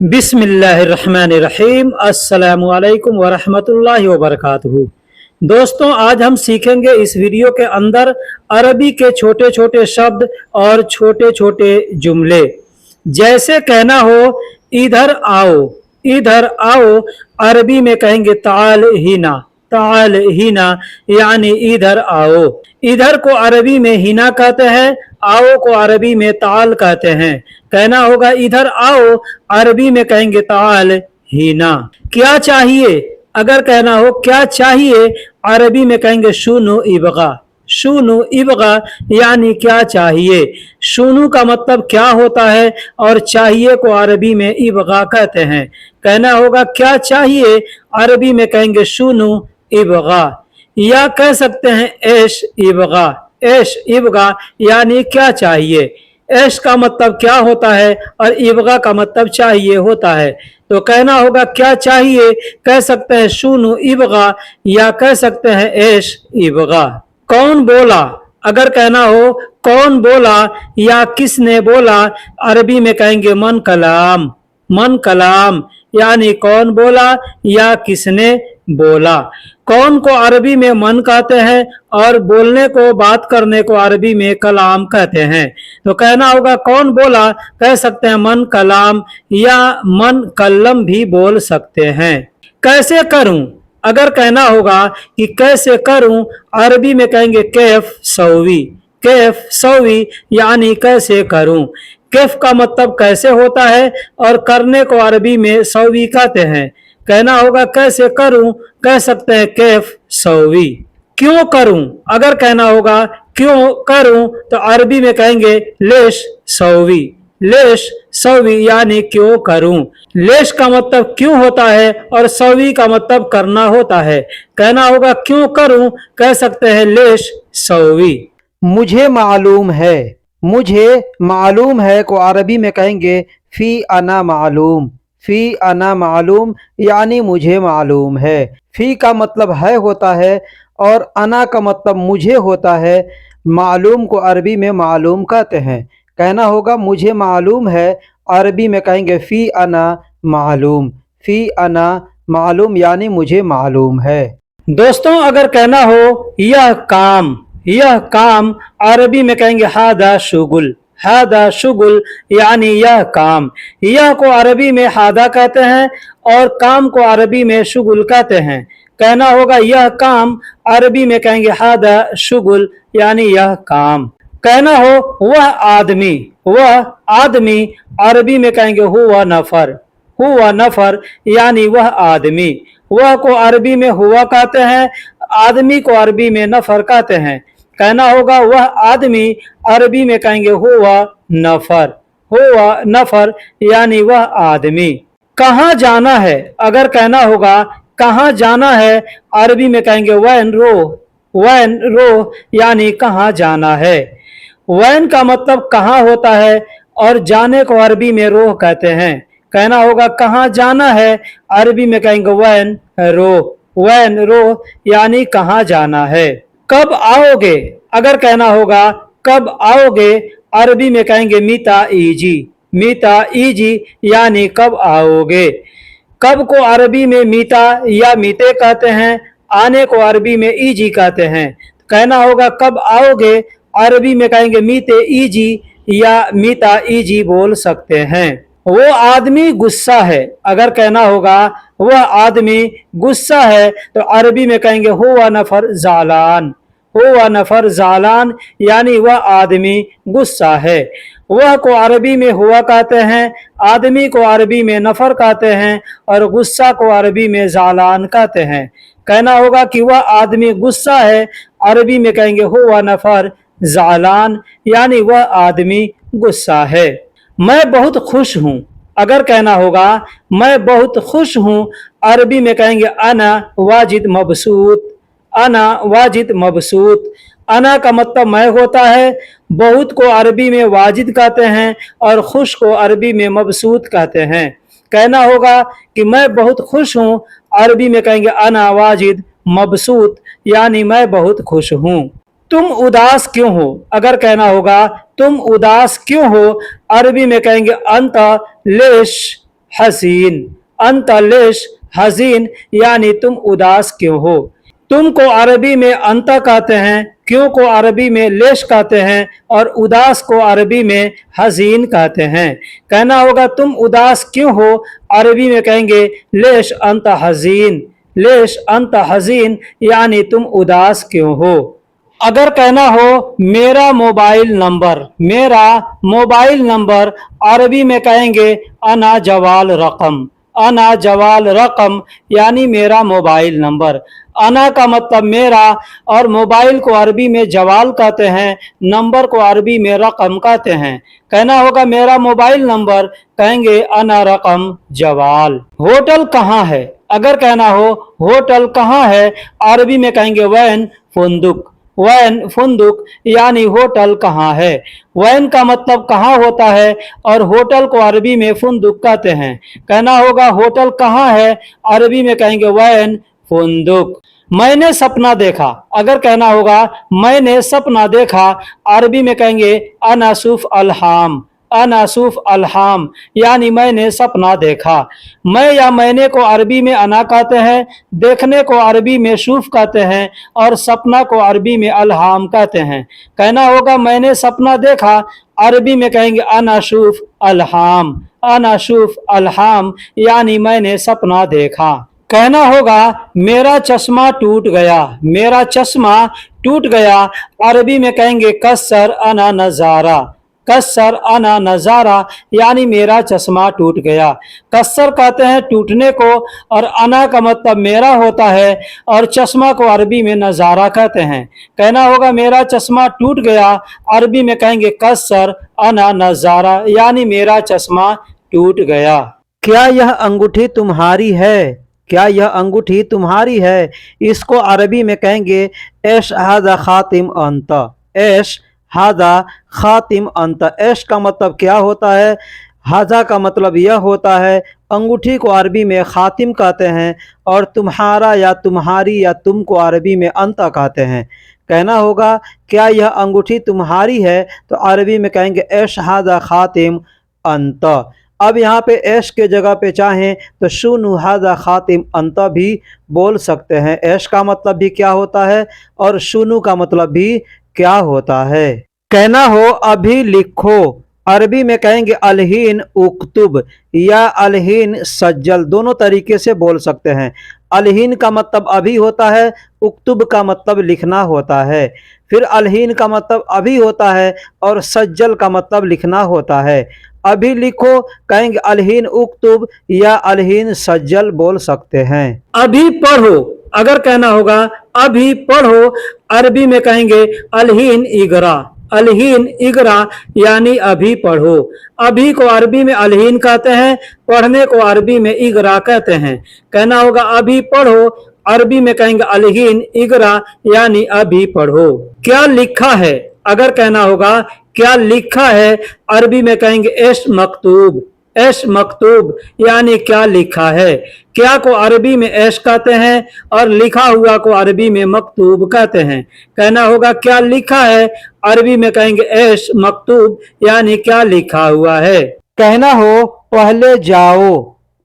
बिस्मिल्लाहिर्रहमानिर्रहीम। अस्सलामु अलैकुम वरहमतुल्लाहि वबरकातुहू। दोस्तों, आज हम सीखेंगे इस वीडियो के अंदर अरबी के छोटे छोटे शब्द और छोटे छोटे जुमले। जैसे कहना हो इधर आओ, इधर आओ अरबी में कहेंगे ताल हिना, ताल हिना यानी इधर आओ। इधर को अरबी में हिना कहते हैं, आओ को अरबी में ताल कहते हैं। कहना होगा इधर आओ, अरबी में कहेंगे ताल हिना। क्या चाहिए, अगर कहना हो क्या चाहिए, अरबी में कहेंगे शुनु इबगा, शुनु इबगा यानी क्या चाहिए। शुनु का मतलब क्या होता है और चाहिए को अरबी में इबगा कहते हैं। कहना होगा क्या चाहिए, अरबी में कहेंगे शुनु इबगा। या कह सकते हैं ऐश इबगा, ऐश इबगा यानी क्या चाहिए। ऐश का मतलब क्या होता है और इबगा का मतलब चाहिए होता है। तो कहना होगा क्या चाहिए, कह सकते हैं शुनु इबगा या कह सकते हैं ऐश इबगा। कौन बोला, अगर कहना हो कौन बोला या किसने बोला, अरबी में कहेंगे मन कलाम, मन कलाम यानी कौन बोला या किसने बोला। कौन को अरबी में मन कहते हैं और बोलने को, बात करने को अरबी में कलाम कहते हैं। तो कहना होगा कौन बोला, कह सकते हैं मन कलाम या मन कलम भी बोल सकते हैं। कैसे करूं, अगर कहना होगा कि कैसे करूं, अरबी में कहेंगे कैफ सौवी, कैफ सौवी यानी कैसे करूं। कैफ का मतलब कैसे होता है और करने को अरबी में सौवी कहते हैं। कहना होगा कैसे करूं, कह सकते हैं कैफ सौवी। क्यों करूं, अगर कहना होगा क्यों करूं, तो अरबी में कहेंगे लेश सौवी, लेश सौवी यानी क्यों करूं। लेश का मतलब क्यों होता है और सौवी का मतलब करना होता है। कहना होगा क्यों करूं, कह सकते हैं लेश सौवी। मुझे मालूम है, मुझे मालूम है को अरबी में कहेंगे फी अना मालूम, फी अना मालूम यानी मुझे मालूम है। फी का मतलब है होता है और अना का मतलब मुझे होता है। मालूम को अरबी में मालूम कहते हैं। कहना होगा मुझे मालूम है, अरबी में कहेंगे फी अना मालूम, फी अना मालूम यानी मुझे मालूम है। दोस्तों, अगर कहना हो यह काम, यह काम, अरबी में कहेंगे हादा शुगुल, हादा शुगुल यानी यह काम। यह को अरबी में हादा कहते हैं और काम को अरबी में शुगुल कहते हैं। कहना होगा यह काम, अरबी में कहेंगे हादा शुगुल यानी यह काम। कहना हो वह आदमी, वह आदमी, अरबी में कहेंगे हुआ नफर, हुआ नफर यानी वह आदमी। वह को अरबी में हुआ कहते हैं, आदमी को अरबी में नफर कहते हैं। कहना होगा वह आदमी, अरबी में कहेंगे हुआ नफर, हुआ नफर यानी वह आदमी। कहाँ जाना है, अगर कहना होगा कहाँ जाना है, अरबी में कहेंगे वैन रो, वैन रो यानी कहाँ जाना है। वैन का मतलब कहाँ होता है और जाने को अरबी में रोह कहते हैं। कहना होगा कहाँ जाना है, अरबी में कहेंगे वैन रो, वैन रो यानी कहाँ जाना है। कब आओगे, अगर कहना होगा कब आओगे, अरबी में कहेंगे मीता ईजी, मीता ईजी यानी कब आओगे। कब को अरबी में मीता या मीते कहते हैं, आने को अरबी में ईजी कहते हैं। कहना होगा कब आओगे, अरबी में कहेंगे मीते ईजी या मीता ईजी बोल सकते हैं। वो आदमी गुस्सा है, अगर कहना होगा वह आदमी गुस्सा है, तो अरबी में कहेंगे हुआ नफर जालान, हुआ नफर जालान यानी वह आदमी गुस्सा है। वह को अरबी में हुआ कहते हैं, आदमी को अरबी में नफर कहते हैं और गुस्सा को अरबी में जालान कहते हैं। कहना होगा कि वह आदमी गुस्सा है, अरबी में कहेंगे हुआ नफर जालान यानी वह आदमी गुस्सा है। मैं बहुत खुश हूँ, अगर कहना होगा मैं बहुत खुश हूँ, अरबी में कहेंगे अना वाजिद मबसूत, अना वाजिद मबसूत। अना का मतलब मैं होता है, बहुत को अरबी में वाजिद कहते हैं और खुश को अरबी में मबसूत कहते हैं। कहना होगा कि मैं बहुत खुश हूँ, अरबी में कहेंगे अना वाजिद मबसूत यानी मैं बहुत खुश हूँ। तुम उदास क्यों हो, अगर कहना होगा तुम उदास क्यों हो, अरबी में कहेंगे अंत लेश, हसीन। अंत लेश हसीन यानी तुम उदास क्यों हो। तुम को अरबी में अंत कहते हैं, क्यों को अरबी में लेश कहते हैं और उदास को अरबी में हसीन कहते हैं। कहना होगा तुम उदास क्यों हो, अरबी में कहेंगे लेश अंत हसीन। लेश अंत हसीन यानी तुम उदास क्यों हो। अगर कहना हो मेरा मोबाइल नंबर, मेरा मोबाइल नंबर, अरबी में कहेंगे अना जवाल रकम। अना जवाल रकम यानी मेरा मोबाइल नंबर। अना का मतलब मेरा और मोबाइल को अरबी में जवाल कहते हैं, नंबर को अरबी में रकम कहते हैं। कहना होगा मेरा मोबाइल नंबर, कहेंगे अना रकम जवाल। होटल कहाँ है, अगर कहना हो होटल कहाँ है, अरबी में कहेंगे वैन फुंदुक। वैन फुंदुक यानी होटल कहाँ है। वैन का मतलब कहाँ होता है और होटल को अरबी में फुंदुक कहते हैं। कहना होगा होटल कहाँ है, अरबी में कहेंगे वैन फुंदुक। मैंने सपना देखा, अगर कहना होगा मैंने सपना देखा, अरबी में कहेंगे अनासुफ अलहाम। अनासुफ अलहाम यानी मैंने सपना देखा। मैं या मैंने को अरबी में अना कहते हैं, देखने को अरबी में शूफ कहते हैं और सपना को अरबी में अलहाम कहते हैं। कहना होगा मैंने सपना देखा, अरबी में कहेंगे अनाशूफ अलहाम। अनाशूफ अलहाम यानी मैंने सपना देखा। कहना होगा मेरा चश्मा टूट गया, मेरा चश्मा टूट गया, अरबी में कहेंगे कस्सर अना नजारा। कस्सर अना नजारा यानी मेरा चश्मा टूट गया। कस्सर कहते हैं टूटने को और अना का मतलब मेरा होता है और चश्मा को अरबी में नजारा कहते हैं। कहना होगा मेरा चश्मा टूट गया, अरबी में कहेंगे कस्सर अना नजारा यानी मेरा चश्मा टूट गया। क्या यह अंगूठी तुम्हारी है, क्या यह अंगूठी तुम्हारी है, इसको अरबी में कहेंगे एश हादा खातिम अंत। एश हादा खातिम अंत। एश का मतलब क्या होता है, हाजा का मतलब यह होता है। अंगूठी को अरबी में खातिम कहते हैं और तुम्हारा या तुम्हारी या तुम को अरबी में अंत कहते हैं। कहना होगा क्या यह अंगूठी तुम्हारी है, तो अरबी में कहेंगे एश हादा खातिम अंत। अब यहाँ पे ऐश के जगह पे चाहें तो शुनु हादा खातिम अंत भी बोल सकते हैं। ऐश का मतलब भी क्या होता है और शुनु का मतलब भी क्या होता है। कहना हो अभी लिखो, अरबी में कहेंगे अलहीन उक्तुब या अलहीन सज्जल, दोनों तरीके से बोल सकते हैं। अलहीन का मतलब अभी होता है, उक्तुब का मतलब लिखना होता है। फिर अलहीन का मतलब अभी होता है और सज्जल का मतलब लिखना होता है। अभी लिखो कहेंगे अलहीन उक्तुब या अलहीन सज्जल बोल सकते हैं। अभी पढ़ो, अगर कहना होगा अभी पढ़ो, अरबी में कहेंगे अलहीन इगरा। अलहीन इगरा यानी अभी पढ़ो। अभी को अरबी में अलहीन कहते हैं, पढ़ने को अरबी में इगरा कहते हैं। कहना होगा अभी पढ़ो, अरबी में कहेंगे अलहीन इगरा यानी अभी पढ़ो। क्या लिखा है, अगर कहना होगा क्या लिखा है, अरबी में कहेंगे एश मकतूब। एश मकतूब यानी क्या लिखा है। क्या को अरबी में एश कहते हैं और लिखा हुआ को अरबी में मकतूब कहते हैं। कहना होगा क्या लिखा है, अरबी में कहेंगे एश मकतूब यानी क्या लिखा हुआ है। कहना हो पहले जाओ,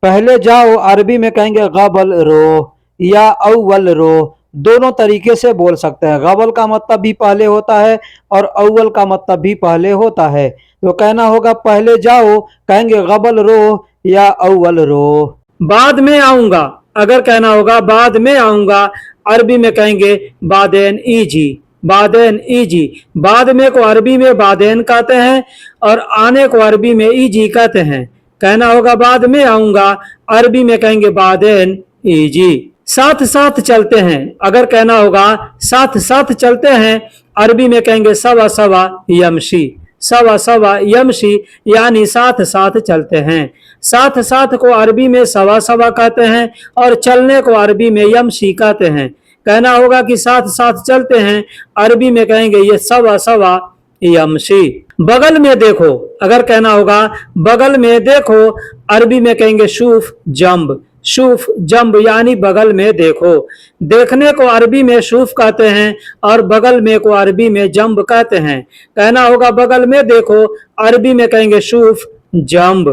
पहले जाओ, अरबी में कहेंगे गबल रो या अव्वल रो, दोनों तरीके से बोल सकते हैं। गबल का मतलब भी पहले होता है और अव्वल का मतलब भी पहले होता है। तो कहना होगा पहले जाओ, कहेंगे गबल रो या अव्वल रो। बाद में आऊंगा, अगर कहना होगा बाद में आऊंगा, अरबी में कहेंगे बादेन इजी। बादेन इजी, बाद में को अरबी में बादेन कहते हैं और आने को अरबी में इजी कहते हैं। कहना होगा बाद में आऊंगा, अरबी में कहेंगे बादेन इजी। साथ साथ चलते हैं, अगर कहना होगा साथ साथ चलते हैं, अरबी में कहेंगे सवा सवा यमशी। सवा सवा यमशी यानी साथ साथ चलते हैं। साथ साथ को अरबी में सवा सवा कहते हैं और चलने को अरबी में यमशी कहते हैं। कहना होगा कि साथ साथ चलते हैं, अरबी में कहेंगे ये सवा सवा यमशी। बगल में देखो, अगर कहना होगा बगल में देखो, अरबी में कहेंगे शूफ जंब। शूफ जंब यानी बगल में देखो। देखने को अरबी में शूफ कहते हैं और बगल में को अरबी में जंब कहते हैं। कहना होगा बगल में देखो, अरबी में कहेंगे शूफ जंब।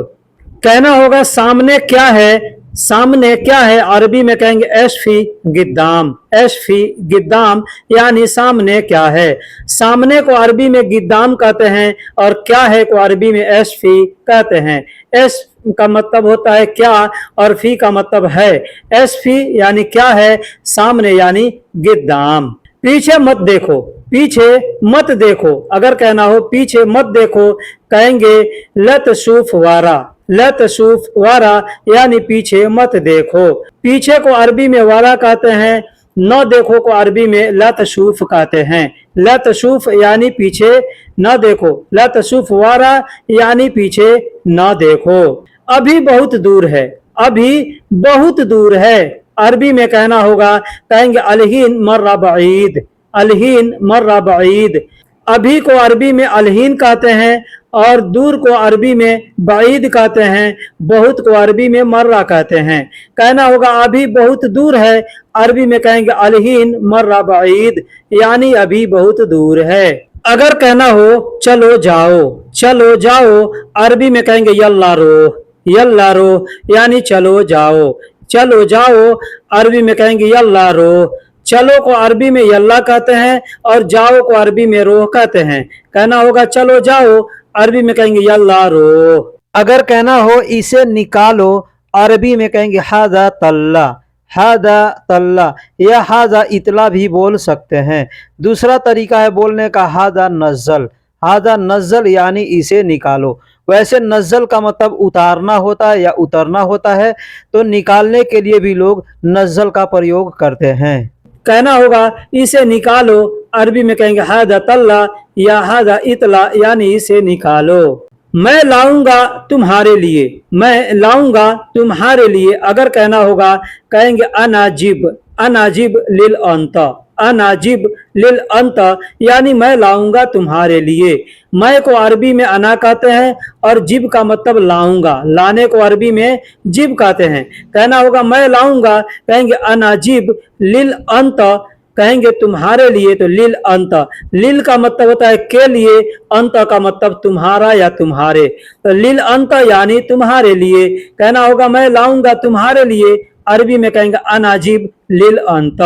कहना होगा सामने क्या है, सामने क्या है अरबी में कहेंगे एशफी गिद्दाम, एशफी गिद्दाम यानी सामने क्या है। सामने को अरबी में गिद्दाम कहते हैं और क्या है को अरबी में एशफी कहते हैं। एश का मतलब होता है क्या और फी का मतलब है। एशफी यानी क्या है, सामने यानी गिद्दाम। पीछे मत देखो, पीछे मत देखो, अगर कहना हो पीछे मत देखो कहेंगे लतशूफ वारा, लतशूफ वारा यानी पीछे मत देखो। पीछे को अरबी में वारा कहते हैं, न देखो को अरबी में लतशूफ कहते हैं। लतशूफ यानी पीछे न देखो, लतशूफ वारा यानी पीछे न देखो। अभी बहुत दूर है, अभी बहुत दूर है अरबी में कहना होगा कहेंगे अलहीन मर्रा बईद, अलहीन मर्रा बईद। अभी को अरबी में अलहीन कहते हैं और दूर को अरबी में बाईद कहते हैं, बहुत को अरबी में मर्रा कहते हैं। कहना होगा अभी बहुत दूर है अरबी में कहेंगे अलहीन मर्रा बाईद यानी अभी बहुत दूर है। अगर कहना हो चलो जाओ, चलो जाओ अरबी में कहेंगे यल्ला रो, यल्ला रो यानी चलो जाओ, चलो जाओ अरबी में कहेंगे यल्ला रो। चलो को अरबी में यल्ला कहते हैं और जाओ को अरबी में रोह कहते हैं। कहना होगा चलो जाओ अरबी में कहेंगे यल्ला रो। अगर कहना हो इसे निकालो अरबी में कहेंगे हादा तल्ला, हादा तल्ला या हादा इतला भी बोल सकते हैं। दूसरा तरीका है बोलने का हादा नज़ल, हादा नज़ल यानी इसे निकालो। वैसे नज़ल का मतलब उतारना होता है या उतरना होता है, तो निकालने के लिए भी लोग नज़ल का प्रयोग करते हैं। कहना होगा इसे निकालो अरबी में कहेंगे हादा तल्ला या हादा इतला यानी इसे निकालो। मैं लाऊंगा तुम्हारे लिए, मैं लाऊंगा तुम्हारे लिए अगर कहना होगा कहेंगे अनाजिब, अनाजिब लिल अंत, अनाजिब लिल अंत यानी मैं लाऊंगा तुम्हारे लिए। मैं को अरबी में अना कहते हैं और जिब का मतलब लाऊंगा, लाने को अरबी में जिब कहते हैं। कहना होगा मैं लाऊंगा कहेंगे अनाजिब लिल अंत, कहेंगे तुम्हारे लिए तो लिल अंत, लिल का मतलब होता है के लिए, अंत का मतलब तुम्हारा या तुम्हारे, तो लिल अंत यानी तुम्हारे लिए। कहना होगा मैं लाऊंगा तुम्हारे लिए अरबी में कहेंगे अनाजिब लिल अंत।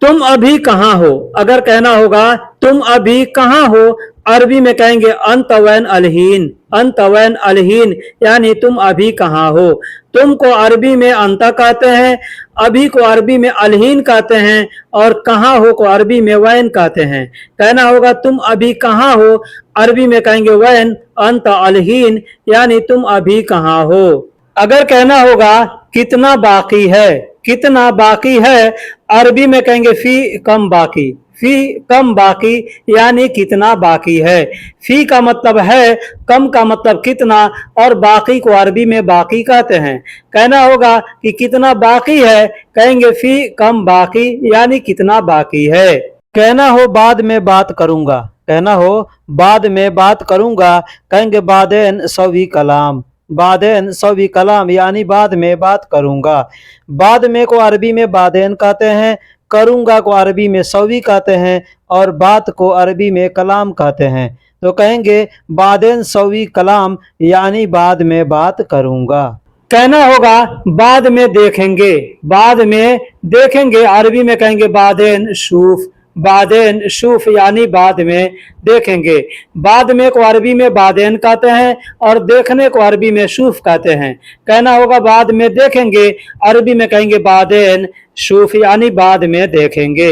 तुम अभी कहाँ हो अगर कहना होगा तुम अभी कहाँ हो अरबी में कहेंगे अंत वैन अलहीन, अंत वैन अलहीन यानी तुम अभी कहाँ हो। तुम को अरबी में अंत कहते हैं, अभी को अरबी में अलहीन कहते हैं और कहाँ हो को अरबी में वैन कहते हैं। कहना होगा तुम अभी कहाँ हो अरबी में कहेंगे वैन अंत अलहीन यानी तुम अभी कहाँ हो। अगर कहना होगा कितना बाकी है, कितना बाकी है अरबी में कहेंगे फी कम बाकी, फी कम बाकी यानी कितना बाकी है। फी का मतलब है, कम का मतलब कितना और बाकी को अरबी में बाकी कहते हैं। कहना होगा कि कितना बाकी है कहेंगे फी कम बाकी यानी कितना बाकी है। कहना हो बाद में बात करूंगा, कहना हो बाद में बात करूंगा कहेंगे बादेन सवी कलाम, बादेन सवी कलाम यानी बाद में बात करूंगा। बाद में को अरबी में बादेन कहते हैं, करूंगा को अरबी में सवी कहते हैं और बात को अरबी में कलाम कहते हैं। तो कहेंगे बादेन सवी कलाम यानी बाद में बात करूंगा। कहना होगा बाद में देखेंगे, बाद में देखेंगे अरबी में कहेंगे बादेन शूफ, बादेन शूफ यानी बाद में देखेंगे। बाद में को अरबी में बादेन कहते हैं और देखने को अरबी में शूफ कहते हैं। कहना होगा बाद में देखेंगे अरबी में कहेंगे बादेन शूफ यानी बाद में देखेंगे।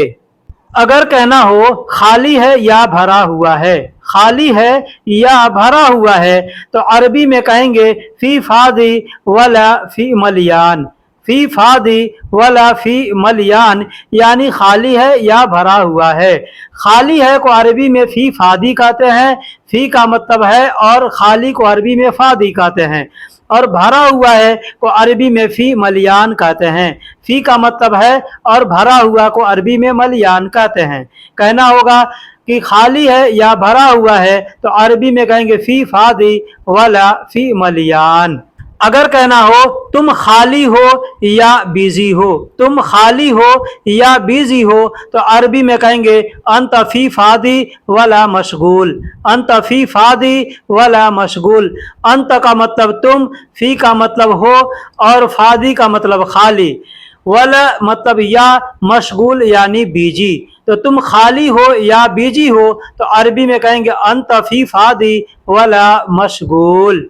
अगर कहना हो खाली है या भरा हुआ है, खाली है या भरा हुआ है तो अरबी में कहेंगे फी फादी वला फी मलियान, फी फादी वला फी मलियान यानी खाली है या भरा हुआ है। खाली है को अरबी में फी फादी कहते हैं, फी का मतलब है और खाली को अरबी में फादी कहते हैं और भरा हुआ है को अरबी में फी मलियान कहते हैं। फी का मतलब है और भरा हुआ को अरबी में मलियान कहते हैं। कहना होगा कि खाली है या भरा हुआ है तो अरबी में कहेंगे फी फादी वला फी मलियान। अगर कहना हो तुम खाली हो या बिजी हो, तुम खाली हो या बिजी हो तो अरबी में कहेंगे अंत फी फादी वला मशगूल, अंत फी फादी वला मशगूल। अंत का मतलब तुम, फी का मतलब हो और फादी का मतलब खाली, वला मतलब या, मशगूल यानी बिजी। तो तुम खाली हो या बिजी हो तो अरबी में कहेंगे अंत फी फादी वला मशगूल।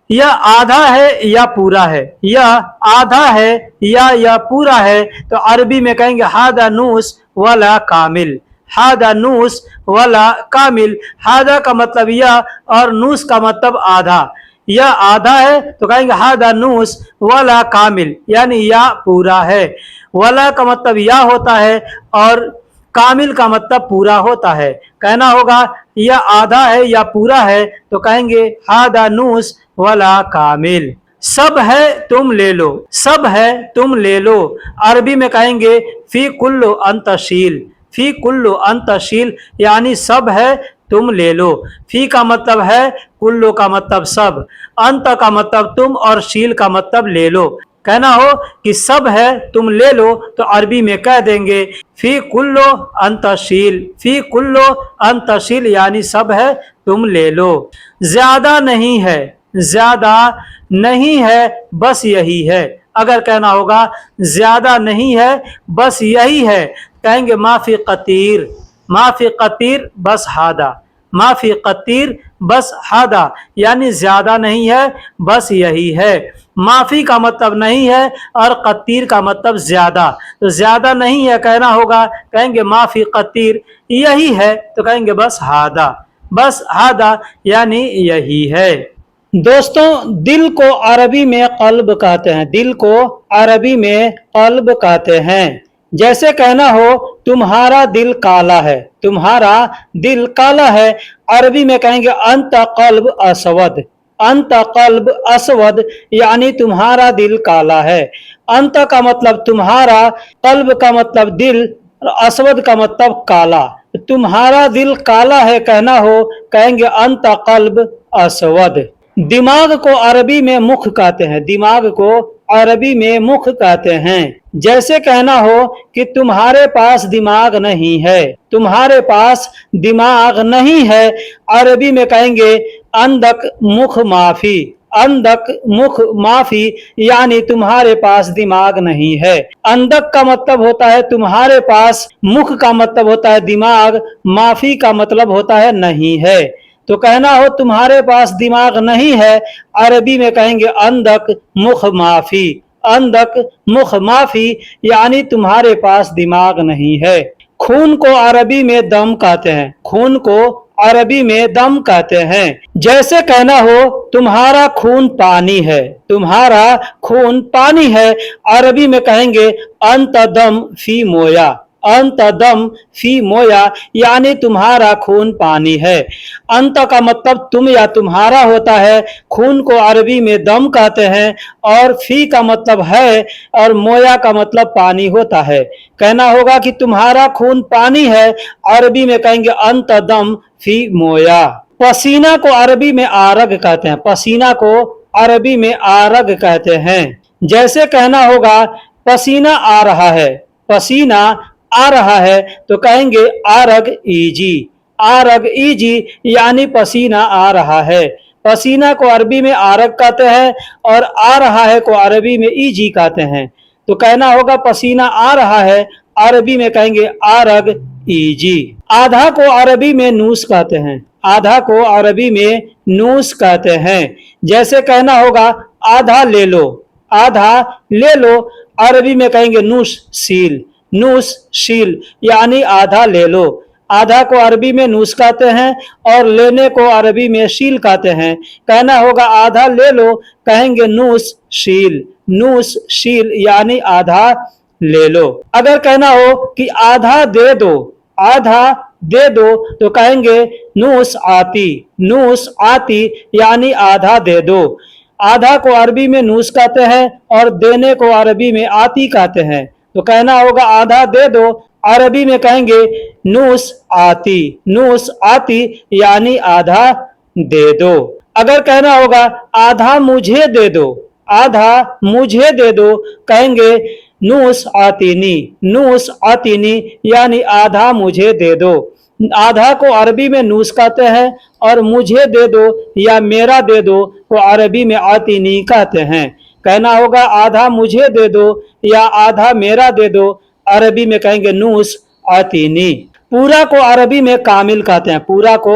यह आधा है या पूरा है, यह आधा है या पूरा है तो अरबी में कहेंगे हादा नूस वला कामिल, हादा नूस वला कामिल। हादा का मतलब यह और नूस का मतलब आधा। यह आधा है तो कहेंगे हादा नूस वला कामिल, यानी या पूरा है। वला का मतलब या होता है और कामिल का मतलब पूरा होता है। कहना होगा यह आधा है या पूरा है तो कहेंगे हादा नूस वला कामिल। सब है तुम ले लो, सब है तुम ले लो। अरबी में कहेंगे फी कुल्लु अंतशील, फी कुल्लु अंतशील यानी सब है तुम ले लो। फी का मतलब है, कुल्लु का मतलब सब, अंत का मतलब तुम और शील का मतलब ले लो। कहना हो कि सब है तुम ले लो तो अरबी में कह देंगे फी कुल्लो अंतशील, फी कुल्लो अंतशील यानी सब है तुम ले लो। ज्यादा नहीं है, ज्यादा नहीं है बस यही है। अगर कहना होगा ज्यादा नहीं है बस यही है, कहेंगे माफी कतीर, माफी कतीर बस हादा, माफी कतीर बस हादा यानी ज्यादा नहीं है बस यही है। माफी का मतलब नहीं है और कतीर का मतलब ज्यादा, तो ज्यादा नहीं है कहना होगा, कहेंगे माफी कतीर, यही है तो कहेंगे बस हादा, बस हादा यानी यही है। दोस्तों दिल को अरबी में कल्ब कहते हैं, दिल को अरबी में कल्ब कहते हैं। जैसे कहना हो तुम्हारा दिल काला है, तुम्हारा दिल काला है, अरबी में कहेंगे अंत कल्ब असवद, अंत कल्ब असवद यानी तुम्हारा दिल काला है। अंत का मतलब तुम्हारा, कल्ब का मतलब दिल और असवद का मतलब काला। तुम्हारा दिल काला है कहना हो, कहेंगे अंत कल्ब असवद। दिमाग को अरबी में मुख कहते हैं, दिमाग को अरबी में मुख कहते हैं। जैसे कहना हो कि तुम्हारे पास दिमाग नहीं है, तुम्हारे पास दिमाग नहीं है, अरबी में कहेंगे अंदक मुख माफी, अंदक मुख माफी यानी तुम्हारे पास दिमाग नहीं है। अंदक का मतलब होता है तुम्हारे पास, मुख का मतलब होता है दिमाग, माफी का मतलब होता है नहीं है। तो कहना हो तुम्हारे पास दिमाग नहीं है, अरबी में कहेंगे अंदक मुख माफी, अंदक मुख माफी यानी तुम्हारे पास दिमाग नहीं है। खून को अरबी में दम कहते हैं, खून को अरबी में दम कहते हैं। जैसे कहना हो तुम्हारा खून पानी है, तुम्हारा खून पानी है, अरबी में कहेंगे अंत दम फी मोया, अंत दम फी मोया यानी तुम्हारा खून पानी है। अंत का मतलब तुम या तुम्हारा होता है, खून को अरबी में दम कहते हैं और फी का मतलब है और मोया का मतलब पानी होता है। कहना होगा कि तुम्हारा खून पानी है, अरबी में कहेंगे अंत दम फी मोया। पसीना को अरबी में आरग कहते हैं, पसीना को अरबी में आरग कहते हैं। जैसे कहना होगा पसीना आ रहा है, पसीना आ रहा है तो कहेंगे आरग ईजी, आरग ईजी यानी पसीना आ रहा है। पसीना को अरबी में आरग कहते हैं और आ रहा है को अरबी में ईजी कहते हैं। तो कहना होगा पसीना आ रहा है, अरबी में कहेंगे आरग ईजी। आधा को अरबी में नूस कहते हैं, आधा को अरबी में नूस कहते हैं। जैसे कहना होगा आधा ले लो, आधा ले लो, अरबी में कहेंगे नूस सील, नूस शील यानी आधा ले लो। आधा को अरबी में नूस कहते हैं और लेने को अरबी में शील कहते हैं। कहना होगा आधा ले लो, कहेंगे नूस शील, नूस शील यानी आधा ले लो। अगर कहना हो कि आधा दे दो, आधा दे दो तो कहेंगे नूस आती, नूस आती यानी आधा दे दो। आधा को अरबी में नूस कहते हैं और देने को अरबी में आती कहते हैं। तो कहना होगा आधा दे दो, अरबी में कहेंगे नूस आती, नूस आती यानी आधा दे दो। अगर कहना होगा आधा मुझे दे दो, आधा मुझे दे दो, कहेंगे नूस आतीनी यानी आधा मुझे दे दो। आधा को अरबी में नूस कहते हैं और मुझे दे दो या मेरा दे दो को अरबी में आतीनी कहते हैं। कहना होगा आधा मुझे दे दो या आधा मेरा दे दो, अरबी में कहेंगे नूस आतीनी। पूरा को अरबी में कामिल कहते हैं, पूरा को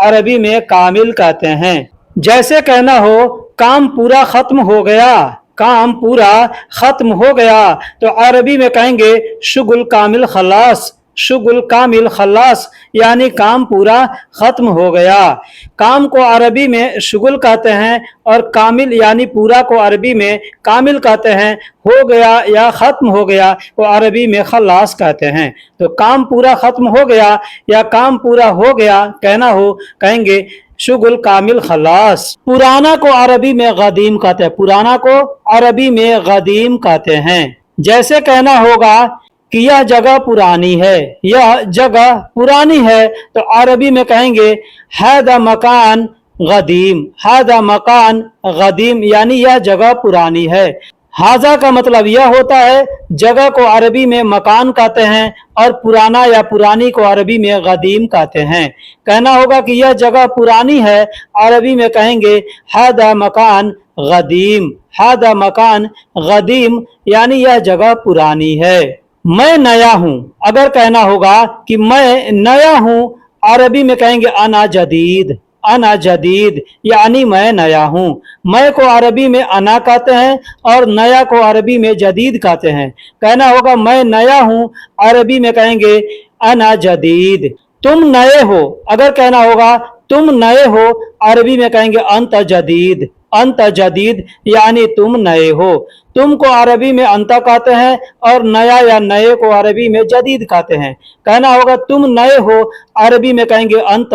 अरबी में कामिल कहते हैं। जैसे कहना हो काम पूरा खत्म हो गया, काम पूरा खत्म हो गया, तो अरबी में कहेंगे शुगुल कामिल खलास, शुगुल कामिल खलास यानी काम पूरा खत्म हो गया। काम को अरबी में शुगुल कहते हैं और कामिल यानी पूरा को अरबी में कामिल कहते हैं। हो गया या खत्म हो गया को अरबी में खलास कहते हैं। तो काम पूरा खत्म हो गया या काम पूरा हो गया कहना हो, कहेंगे शुगुल कामिल खलास। पुराना को अरबी में गदीम कहते हैं, पुराना को अरबी में गदीम कहते हैं। जैसे कहना होगा कि यह जगह पुरानी है, यह जगह पुरानी है, तो अरबी में कहेंगे हादा मकान गदीम, हादा मकान गदीम यानी यह जगह पुरानी है। हाजा का मतलब यह होता है जगह को अरबी में मकान कहते हैं और पुराना या पुरानी को अरबी में गदीम कहते हैं। कहना होगा कि यह जगह पुरानी है, अरबी में कहेंगे हादा मकान गदीम, हादा मकान गदीम यानी यह जगह पुरानी है। मैं नया हूं, अगर कहना होगा कि मैं नया हूं, अरबी में कहेंगे अना जदीद, अना जदीद यानी मैं नया हूं। मैं को अरबी में अना कहते हैं और नया को अरबी में जदीद कहते हैं। कहना होगा मैं नया हूं, अरबी में कहेंगे अना जदीद। तुम नए हो, अगर कहना होगा तुम नए हो, अरबी में कहेंगे अंत जदीद, अंत जदीद यानी तुम नए हो। तुम को अरबी में अंत कहते हैं और नया या नए को अरबी में जदीद कहते हैं। कहना होगा तुम नए हो, अरबी में कहेंगे अंत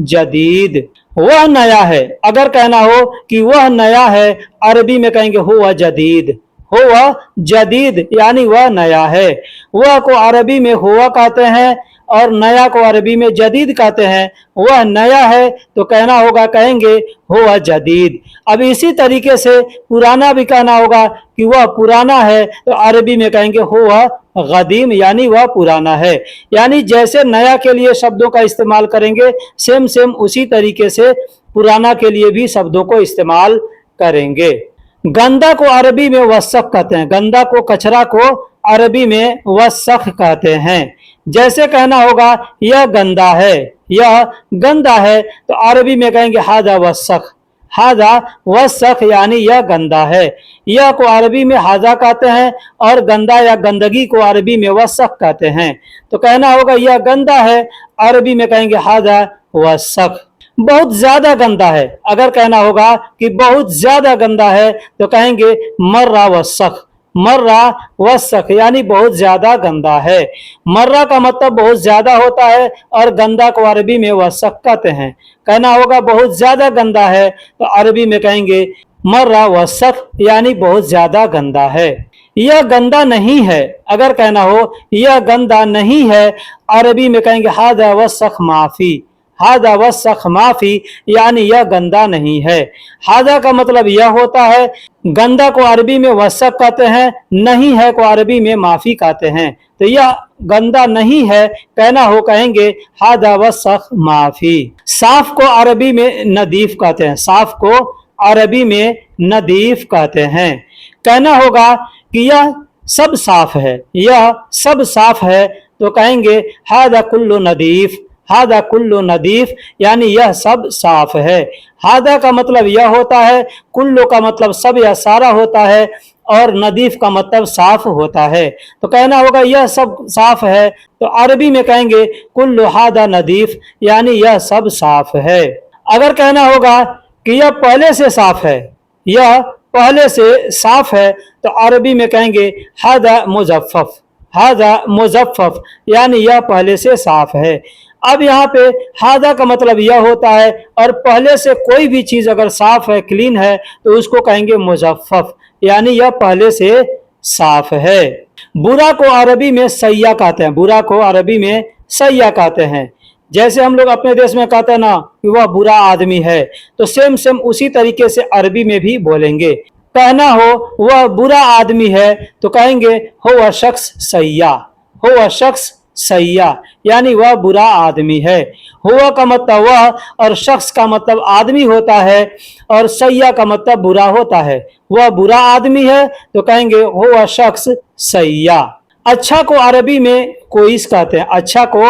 जदीद। वह नया है, अगर कहना हो कि वह नया है, अरबी में कहेंगे हुआ जदीद, हुआ जदीद यानी वह नया है। वह को अरबी में हुआ कहते हैं और नया को अरबी में जदीद कहते हैं। वह नया है तो कहना होगा, कहेंगे हुआ जदीद। अब इसी तरीके से पुराना भी कहना होगा कि वह पुराना है, तो अरबी में कहेंगे हुआ गदीम यानी वह पुराना है। यानी जैसे नया के लिए शब्दों का इस्तेमाल करेंगे, सेम सेम उसी तरीके से पुराना के लिए भी शब्दों को इस्तेमाल करेंगे। गंदा को अरबी में वसख कहते हैं, गंदा को कचरा को अरबी में वसख कहते हैं। जैसे कहना होगा यह गंदा है, यह गंदा है, तो अरबी में कहेंगे हादा वसख, हादा वसख यानी यह गंदा है। यह को अरबी में हाजा कहते हैं और गंदा या गंदगी को अरबी में वसख कहते हैं। तो कहना होगा यह गंदा है, अरबी में कहेंगे हादा वसख। बहुत ज्यादा गंदा है, अगर कहना होगा कि बहुत ज्यादा गंदा है, तो कहेंगे मर्रा वसख, मर्रा वसख यानी बहुत ज्यादा गंदा है। मर्रा का मतलब बहुत ज्यादा होता है और गंदा को अरबी में वसख कहते हैं। कहना होगा बहुत ज्यादा गंदा है, तो अरबी में कहेंगे मर्रा वसख यानी बहुत ज्यादा गंदा है। यह गंदा नहीं है, अगर कहना हो यह गंदा नहीं है, अरबी में कहेंगे हादा वसख माफी, हादा वसख माफी यानी यह गंदा नहीं है। हादा का मतलब यह होता है, गंदा को अरबी में वसख कहते हैं, नहीं है को अरबी में माफी कहते हैं। तो यह गंदा नहीं है कहना हो, कहेंगे हादा वसख माफी। साफ को अरबी में नदीफ कहते हैं, साफ को अरबी में नदीफ कहते हैं। कहना होगा कि यह सब साफ है, यह सब साफ है, तो कहेंगे हादा कुल्लु नदीफ, हादा कुल्लु नदीफ यानी यह सब साफ है। हादा का मतलब यह होता है, कुल्लु का मतलब सब या सारा होता है और नदीफ का मतलब साफ होता है। तो कहना होगा यह सब साफ है, तो अरबी में कहेंगे कुल्लु हादा नदीफ यानी यह सब साफ है। अगर कहना होगा कि यह पहले से साफ है, यह पहले से साफ है, तो अरबी में कहेंगे हादा मुजफ्फफ, हादा मुजफ्फफ यानी यह पहले से साफ है। अब यहाँ पे हादा का मतलब यह होता है, और पहले से कोई भी चीज अगर साफ है, क्लीन है, तो उसको कहेंगे मुजफ्फफ यानी यह पहले से साफ है। बुरा को अरबी में सैया कहते हैं, बुरा को अरबी में सैया कहते हैं। जैसे हम लोग अपने देश में कहते हैं ना कि वह बुरा आदमी है, तो सेम सेम उसी तरीके से अरबी में भी बोलेंगे। कहना हो वह बुरा आदमी है तो कहेंगे हो वह शख्स सैया, हो वह शख्स सैया, यानी वह बुरा आदमी है। हुआ का मतलब वह और शख्स का मतलब आदमी होता है और सैया का मतलब बुरा होता है। वह बुरा आदमी है तो कहेंगे हो वह शख्स सैया। अच्छा को अरबी में कोइस कहते हैं, अच्छा को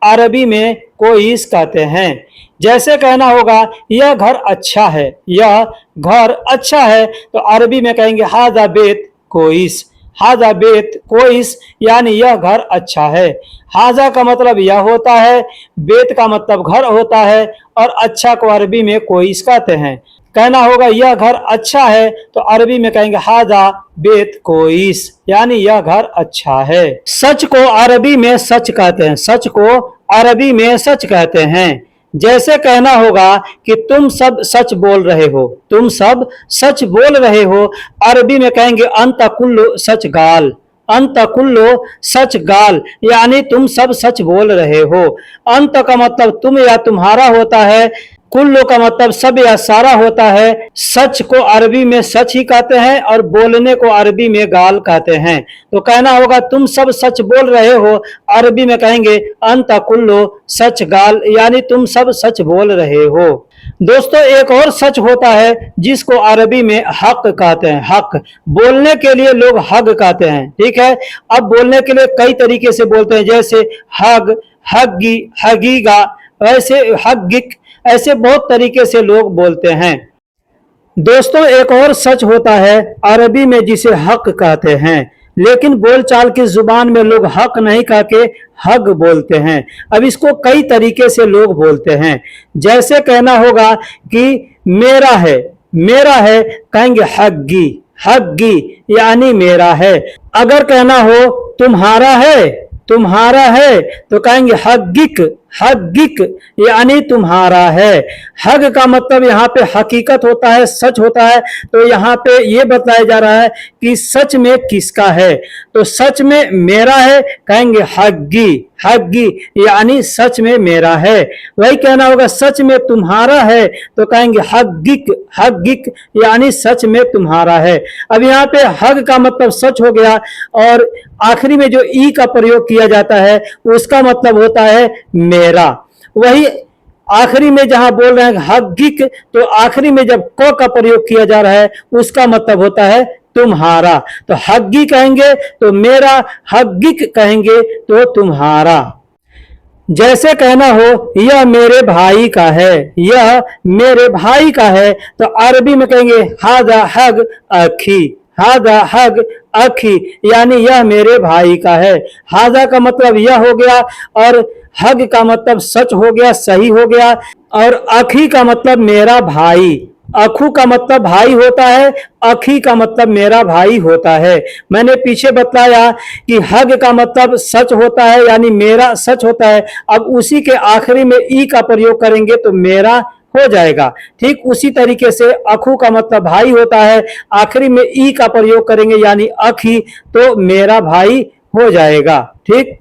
अरबी में कोइस कहते हैं। जैसे कहना होगा यह घर अच्छा है, यह घर अच्छा है तो अरबी में कहेंगे हाजा बेत कोइस, हाजा बेत कोइस, यानी यह घर अच्छा है। हाजा का मतलब यह होता है, बेत का मतलब घर होता है और अच्छा को अरबी में कोइस कहते हैं। कहना होगा यह घर अच्छा है तो अरबी में कहेंगे हाजा बेत कोइस, यानी यह घर अच्छा है। सच को अरबी में सच कहते हैं, सच को अरबी में सच कहते हैं। जैसे कहना होगा कि तुम सब सच बोल रहे हो, तुम सब सच बोल रहे हो, अरबी में कहेंगे अंत कुल्लो सच गाल, अंत कुल्लो सच गाल, यानी तुम सब सच बोल रहे हो। अंत का मतलब तुम या तुम्हारा होता है, कुल्लो का मतलब सब या सारा होता है। सच को अरबी में सच ही कहते हैं और बोलने को अरबी में गाल कहते हैं। तो कहना होगा तुम सब सच बोल रहे हो, अरबी में कहेंगे अंत कुल्लो सच गाल, यानी तुम सब सच बोल रहे हो। दोस्तों एक और सच होता है जिसको अरबी में हक कहते हैं, हक। बोलने के लिए लोग हग कहते हैं, ठीक है। अब बोलने के लिए कई तरीके से बोलते हैं, जैसे हग, हग्गी, हगीगा, वैसे हग्गिक, ऐसे बहुत तरीके से लोग बोलते हैं। दोस्तों एक और सच होता है अरबी में जिसे हक कहते हैं, लेकिन बोलचाल की जुबान में लोग हक नहीं कह के हग बोलते हैं। अब इसको कई तरीके से लोग बोलते हैं। जैसे कहना होगा कि मेरा है, मेरा है कहेंगे हग्गी, हग्गी, यानी मेरा है। अगर कहना हो तुम्हारा है, तुम्हारा है तो कहेंगे हग्गिक, हग्गिक, यानी तुम्हारा है। हग का मतलब यहाँ पे हकीकत होता है, सच होता है। तो यहाँ पे ये बताया जा रहा है कि सच में किसका है, तो सच में मेरा है कहेंगे हग्गी, हग्गी, यानी सच में मेरा है। वही कहना होगा सच में तुम्हारा है तो कहेंगे हग्गिक, हग्गिक, यानी सच में तुम्हारा है। अब यहाँ पे हग का मतलब सच हो गया और आखिरी में जो ई का प्रयोग किया जाता है उसका मतलब होता है मेरा। वही आखिरी में जहां बोल रहे हैं हग्गिक, तो आखिरी में जब क का प्रयोग किया जा रहा है उसका मतलब होता है तुम्हारा। तो हग्गी कहेंगे तो मेरा, हग्गिक कहेंगे तो तुम्हारा। जैसे कहना हो यह मेरे भाई का है, यह मेरे भाई का है तो अरबी में कहेंगे हादा हग अखी, हादा हग अखी, यानी यह मेरे भाई का है। हादा का मतलब यह हो गया और हग का मतलब सच हो गया, सही हो गया, और अखी का मतलब मेरा भाई। अखू का मतलब भाई होता है, अखी का मतलब मेरा भाई होता है। मैंने पीछे बताया कि हग का मतलब सच होता है, यानी मेरा सच होता है। अब उसी के आखिरी में ई का प्रयोग करेंगे तो मेरा हो जाएगा। ठीक उसी तरीके से अखू का मतलब भाई होता है, आखिरी में ई का प्रयोग करेंगे यानी अखी, तो मेरा भाई हो जाएगा। ठीक।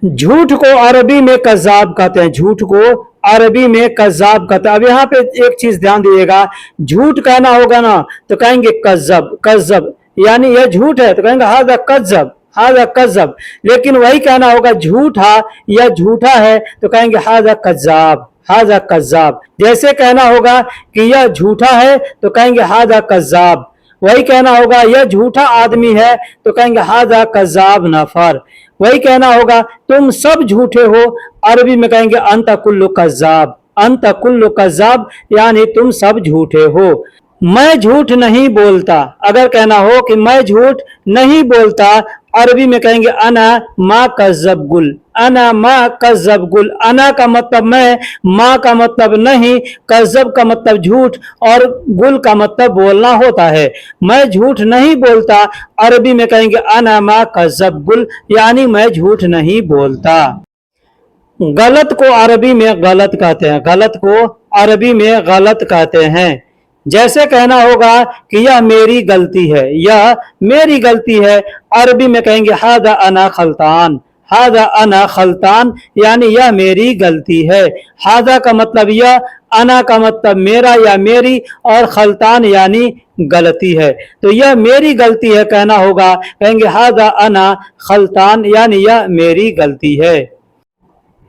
झूठ को अरबी में कज़्ज़ाब कहते हैं, झूठ को अरबी में कज़्ज़ाब कहते हैं। अब यहाँ पे एक चीज ध्यान दीजिएगा, झूठ कहना होगा ना तो कहेंगे कज़्ज़ब, कज़्ज़ब, यानी यह झूठ है तो कहेंगे हाज़ा कज़्ज़ब, हाज़ा कज़्ज़ब। लेकिन वही कहना होगा झूठा या झूठा है तो कहेंगे हाज़ा कज़्ज़ाब, हाज़ा कज़्ज़ाब। जैसे कहना होगा कि यह झूठा है तो कहेंगे हाज़ा कज़्ज़ाब। वही कहना होगा यह झूठा आदमी है तो कहेंगे हाज़ा कज़्ज़ाब नफर। वही कहना होगा तुम सब झूठे हो, अरबी में कहेंगे अंत कुल्लु कज़्ज़ाब, अंत कुल्लु कज़्ज़ाब, यानी तुम सब झूठे हो। मैं झूठ नहीं बोलता, अगर कहना हो कि मैं झूठ नहीं बोलता, अरबी में कहेंगे अना मा कज़्ज़ब गुल, अना मा कज़्ज़ब गुल। अना का मतलब मैं, माँ का मतलब नहीं, कज़्ज़ब का मतलब झूठ और गुल का मतलब बोलना होता है। मैं झूठ नहीं बोलता, अरबी में कहेंगे अना मा कज़्ज़ब गुल, यानी मैं झूठ नहीं बोलता। गलत को अरबी में गलत कहते हैं, गलत को अरबी में गलत कहते हैं। जैसे कहना होगा कि यह मेरी गलती है, यह मेरी गलती है, अरबी में कहेंगे हादा अना खलतान, हादा अना खलतान यानी यह मेरी गलती है। हादा का मतलब यह, अना का मतलब मेरा या मेरी, और खलतान यानी गलती है। तो यह मेरी गलती है कहना होगा, कहेंगे हादा अना खलतान यानी यह मेरी गलती है।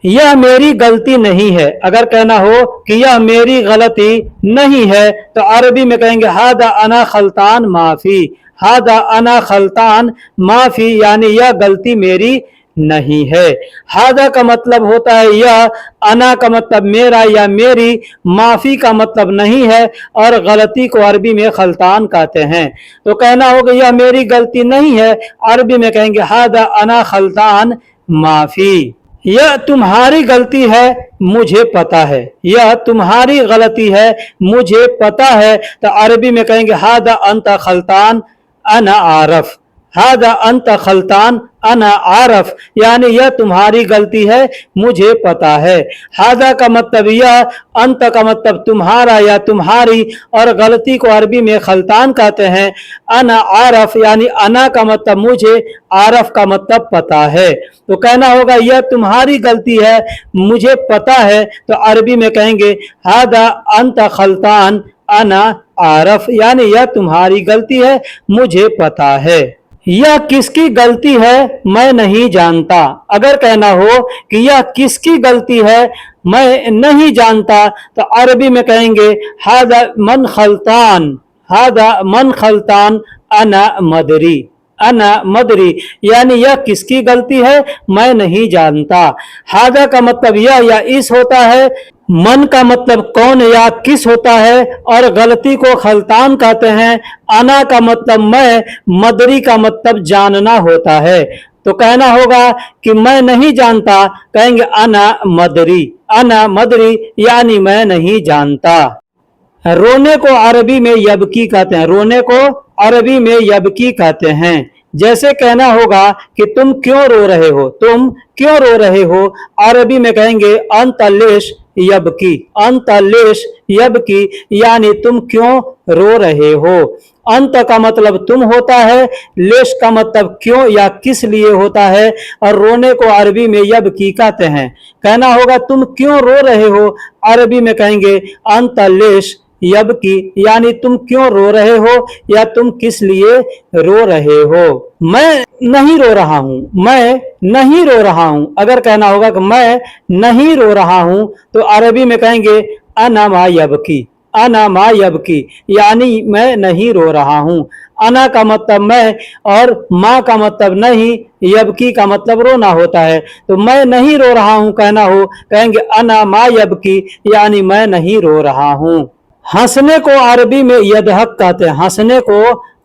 यह मेरी गलती नहीं है, अगर कहना हो कि यह मेरी गलती नहीं है तो अरबी में कहेंगे हादा अना खलतान माफी। हादा अना खलतान माफी यानी यह गलती मेरी नहीं है। हादा का मतलब होता है यह, अना का मतलब मेरा या मेरी, माफी का मतलब नहीं है, और गलती को अरबी में खलतान कहते हैं। तो कहना होगा यह मेरी गलती नहीं है, अरबी में कहेंगे हादा अना खलतान माफी। यह तुम्हारी गलती है मुझे पता है, यह तुम्हारी गलती है मुझे पता है, तो अरबी में कहेंगे हादा अंत खलतान अना आरफ। हादा अंत खलतान अना आरफ यानी यह तुम्हारी गलती है मुझे पता है। हादा का मतलब यह, अंत का मतलब तुम्हारा या तुम्हारी, और गलती को अरबी में खलतान कहते हैं। अना आरफ यानी अना का मतलब मुझे, आरफ का मतलब पता है। तो कहना होगा यह तुम्हारी गलती है मुझे पता है, तो अरबी में कहेंगे हादा अंत खलतान अना आरफ यानी यह तुम्हारी गलती है मुझे पता है। यह किसकी गलती है मैं नहीं जानता, अगर कहना हो कि यह किसकी गलती है मैं नहीं जानता, तो अरबी में कहेंगे हादा मन खलतान, हादा मन खलतान अना मदरी। अना मदरी यानी यह किसकी गलती है मैं नहीं जानता। हादा का मतलब यह या इस होता है, मन का मतलब कौन या किस होता है, और गलती को खलतान कहते हैं। अना का मतलब मैं, मदरी का मतलब जानना होता है। तो कहना होगा कि मैं नहीं जानता, कहेंगे अना मदरी। अना मदरी यानी मैं नहीं जानता। रोने को अरबी में यबकी कहते हैं, रोने को अरबी में यबकी कहते हैं। जैसे कहना होगा कि तुम क्यों रो रहे हो, तुम क्यों रो रहे हो, अरबी में कहेंगे अंतलेश यबकी। अंतलेश यबकी यानी तुम क्यों रो रहे हो। अंत का मतलब तुम होता है, लेश का मतलब क्यों या किस लिए होता है, और रोने को अरबी में यबकी कहते हैं। कहना होगा तुम क्यों रो रहे हो, अरबी में कहेंगे अंतलेश यबकी यानी तुम क्यों रो रहे हो या तुम किस लिए रो रहे हो। मैं नहीं रो रहा हूं, मैं नहीं रो रहा हूं, अगर कहना होगा कि मैं नहीं रो रहा हूं, तो अरबी में कहेंगे अना मा यबकी। अना मा यबकी यानी मैं नहीं रो रहा हूं। अना का मतलब मैं, और माँ का मतलब नहीं, यबकी का मतलब रोना होता है। तो मैं नहीं रो रहा हूं कहना हो, कहेंगे अना मा यबकी यानी मैं नहीं रो रहा हूं। हंसने को अरबी में यदहक कहते हैं, हंसने को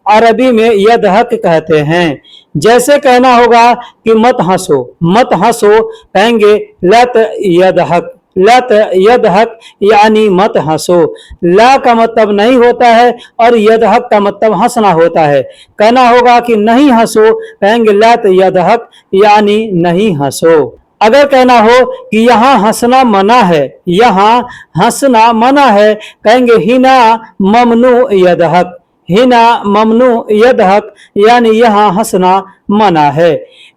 अरबी में यदहक कहते हैं। जैसे कहना होगा कि मत हंसो, मत हंसो, कहेंगे लत यदहक। लत यदहक यानी मत हंसो। ला का मतलब नहीं होता है, और यदहक का मतलब हंसना होता है। कहना होगा कि नहीं हंसो, कहेंगे लत यदहक यानी नहीं हंसो। अगर कहना हो कि यहाँ हंसना मना है, यहाँ हंसना मना है, कहेंगे हिना ममनु यदहक। हिना ममनु यदहक यानी यहाँ हंसना मना है।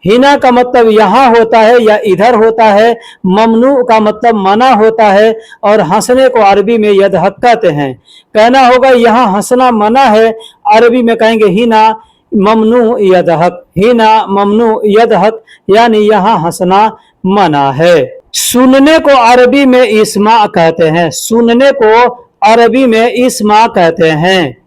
हिना का मतलब यहाँ होता है या इधर होता है, ममनु का मतलब मना होता है, और हंसने को अरबी में यदहक कहते हैं। कहना होगा यहाँ हंसना मना है, अरबी में कहेंगे हिना ममनु यदहक। हिना ममनु यदहक यानी यहाँ हंसना मना है। सुनने को अरबी में इस्मा कहते हैं, सुनने को अरबी में इस्मा कहते हैं।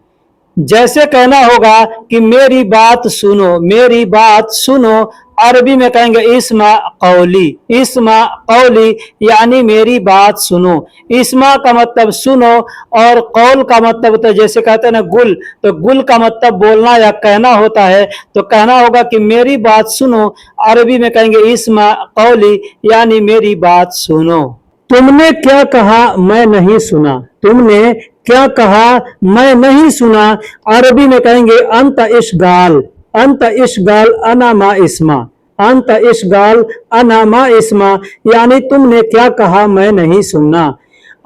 जैसे कहना होगा कि मेरी बात सुनो, मेरी बात सुनो, अरबी में कहेंगे इस्मा कौली। इस्मा कौली यानी मेरी बात सुनो। इस्मा का मतलब सुनो, और कौल का मतलब तो जैसे कहते हैं ना गुल, तो गुल का मतलब बोलना या कहना होता है। तो कहना होगा कि मेरी बात सुनो, अरबी में कहेंगे इस्मा कौली यानी मेरी बात सुनो। तुमने क्या कहा मैं नहीं सुना, तुमने क्या कहा मैं नहीं सुना, अरबी में कहेंगे अंत इश्गाल। अंत इश्गाल अना मा इस्मा। अंत इश्गाल अना मा इस्मा यानी तुमने क्या कहा मैं नहीं सुनना।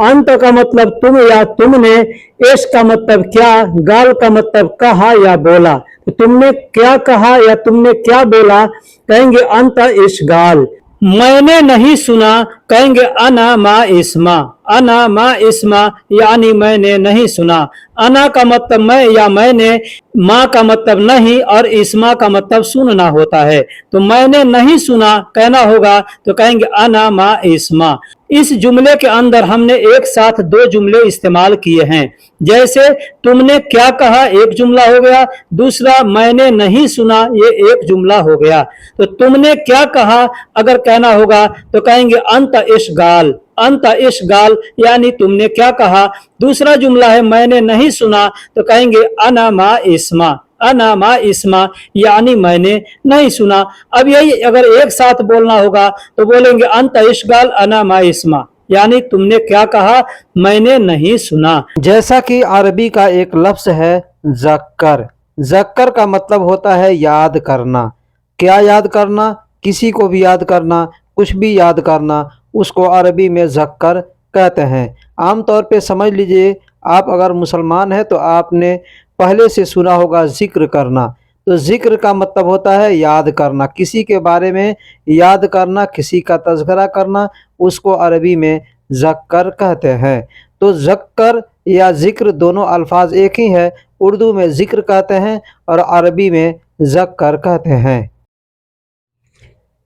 अंत का मतलब तुम या तुमने, इश का मतलब क्या, गाल का मतलब कहा या बोला। तो तुमने क्या कहा या तुमने क्या बोला, कहेंगे अंत इश गाल। मैंने नहीं सुना, कहेंगे अना मा इस्मा। अना मा इस्मा यानी मैंने नहीं सुना। अना का मतलब मैं या मैंने, माँ का मतलब नहीं और इस्मा का मतलब सुनना होता है। तो मैंने नहीं सुना कहना होगा तो कहेंगे अना मा इस्मा। इस जुमले के अंदर हमने एक साथ दो जुमले इस्तेमाल किए हैं। जैसे तुमने क्या कहा एक जुमला हो गया, दूसरा मैंने नहीं सुना ये एक जुमला हो गया। तो तुमने क्या कहा अगर कहना होगा तो कहेंगे अंत इशगाल। अंत इशगाल यानी तुमने क्या कहा। दूसरा जुमला है मैंने नहीं सुना तो कहेंगे अना मा इस्मा। अना मा इस्मा यानी मैंने नहीं सुना। अब यही अगर एक साथ बोलना होगा तो बोलेंगे अंत इशगाल अना मा इस्मा, यानी तुमने क्या कहा मैंने नहीं सुना। जैसा कि अरबी का एक लफ्ज़ है ज़क्कर। ज़क्कर का मतलब होता है याद करना। क्या याद करना? किसी को भी याद करना, कुछ भी याद करना, उसको अरबी में ज़क्कर कहते हैं। आम तौर पे समझ लीजिए, आप अगर मुसलमान हैं तो आपने पहले से सुना होगा ज़िक्र करना। तो ज़िक्र का मतलब होता है याद करना, किसी के बारे में याद करना, किसी का तज़किरा करना, उसको अरबी में ज़क्कर कहते हैं। तो ज़क्कर या ज़िक्र दोनों अल्फाज एक ही है। उर्दू में ज़िक्र कहते हैं और अरबी में ज़क्कर कहते हैं।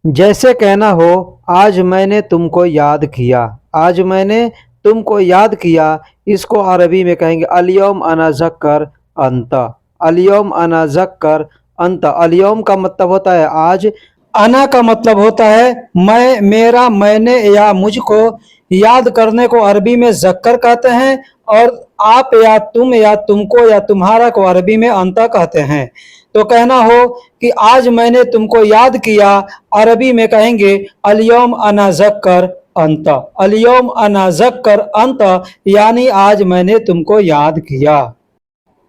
जैसे कहना हो आज मैंने तुमको याद किया। आज मैंने तुमको याद किया, इसको अरबी में कहेंगे अल-यौम अना ज़क्कर अंत। अल-यौम अना ज़क्कर अंत। अल-यौम का मतलब होता है आज। अना का मतलब होता है मैं, मेरा, मैंने या मुझको। याद करने को अरबी में ज़क्कर कहते हैं और आप या तुम या तुमको या तुम्हारा को अरबी में अंता कहते हैं। तो कहना हो कि आज मैंने तुमको याद किया, अरबी में कहेंगे अल-यौम अना ज़क्कर अंत। अल-यौम अना ज़क्कर अंत यानी आज मैंने तुमको याद किया।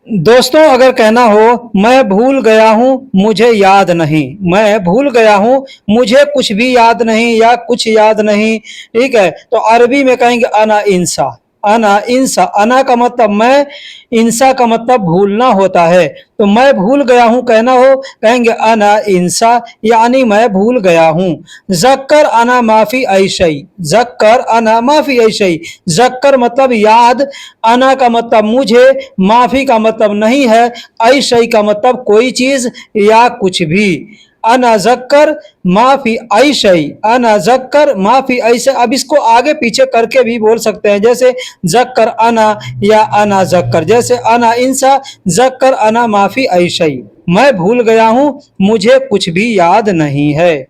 दोस्तों अगर कहना हो मैं भूल गया हूँ मुझे याद नहीं, मैं भूल गया हूँ मुझे कुछ भी याद नहीं या कुछ याद नहीं, ठीक है, तो अरबी में कहेंगे अना इंसा। अना इंसा। अना का मतलब मैं, इंसा का मतलब भूलना होता है। तो मैं भूल गया हूँ कहना हो कहेंगे अना इंसा यानी मैं भूल गया हूँ। ज़क्कर अना माफी ऐशई। ज़क्कर अना माफी ऐशई। ज़क्कर मतलब याद, अना का मतलब मुझे, माफी का मतलब नहीं है, ऐशई का मतलब कोई चीज या कुछ भी। अना ज़क्कर माफी ऐशई। अना ज़क्कर माफी ऐशई। अब इसको आगे पीछे करके भी बोल सकते हैं, जैसे ज़क्कर अना या अना ज़क्कर। जैसे अना इंसा ज़क्कर अना माफी ऐशई, मैं भूल गया हूँ मुझे कुछ भी याद नहीं है।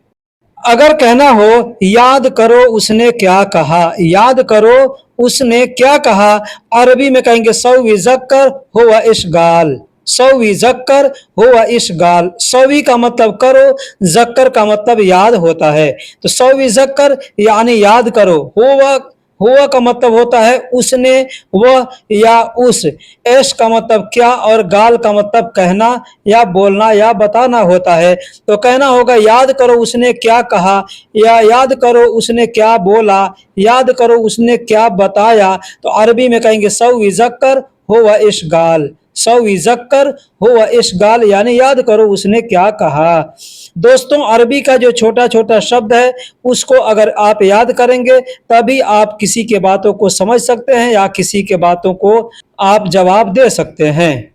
अगर कहना हो याद करो उसने क्या कहा, याद करो उसने क्या कहा, अरबी में कहेंगे सौवी ज़क्कर हुवा इशगाल। सौवी ज़क्कर हुवा इशगाल। सौवी का मतलब करो, ज़क्कर का मतलब याद होता है। तो सौवी ज़क्कर यानी याद करो। हुआ का मतलब होता है उसने, वह या उस। ऐश का मतलब क्या और गाल का मतलब कहना या बोलना या बताना होता है। तो कहना होगा याद करो उसने क्या कहा या याद करो उसने क्या बोला, याद करो उसने क्या बताया। तो अरबी में कहेंगे सौवी ज़क्कर हुवा इशगाल। सौवी ज़क्कर हुवा इशगाल यानी याद करो उसने क्या कहा। दोस्तों अरबी का जो छोटा छोटा शब्द है उसको अगर आप याद करेंगे तभी आप किसी के बातों को समझ सकते हैं या किसी के बातों को आप जवाब दे सकते हैं।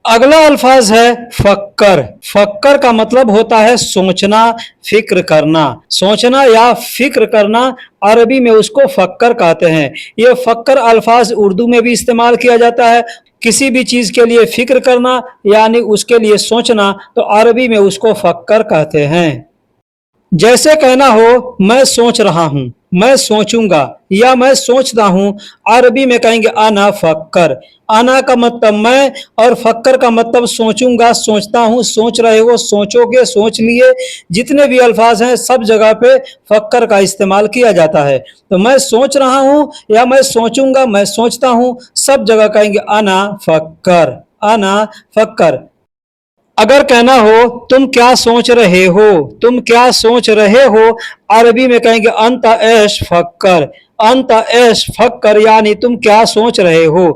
अगला अल्फाज है फक्कर। फक्कर का मतलब होता है सोचना, फिक्र करना। सोचना या फिक्र करना, अरबी में उसको फक्कर कहते हैं। ये फक्कर अल्फाज उर्दू में भी इस्तेमाल किया जाता है। किसी भी चीज के लिए फिक्र करना यानी उसके लिए सोचना, तो अरबी में उसको फक्कर कहते हैं। जैसे कहना हो मैं सोच रहा हूं, मैं सोचूंगा या मैं सोचता हूं, अरबी में कहेंगे अना फक्कर। अना का मतलब मैं और फक्कर का मतलब सोचूंगा, सोचता हूं, सोच रहे हो, सोचोगे, सोच लिए। जितने भी अल्फाज हैं सब जगह पे फक्कर का इस्तेमाल किया जाता है। तो मैं सोच रहा हूं या मैं सोचूंगा, मैं सोचता हूं, सब जगह कहेंगे अना फक्कर। अना फक्कर। अगर कहना हो तुम क्या सोच रहे हो, तुम क्या सोच रहे हो, अरबी में कहेंगे अंत ऐश फक्कर। अंत ऐश फक्कर यानी तुम क्या सोच रहे हो।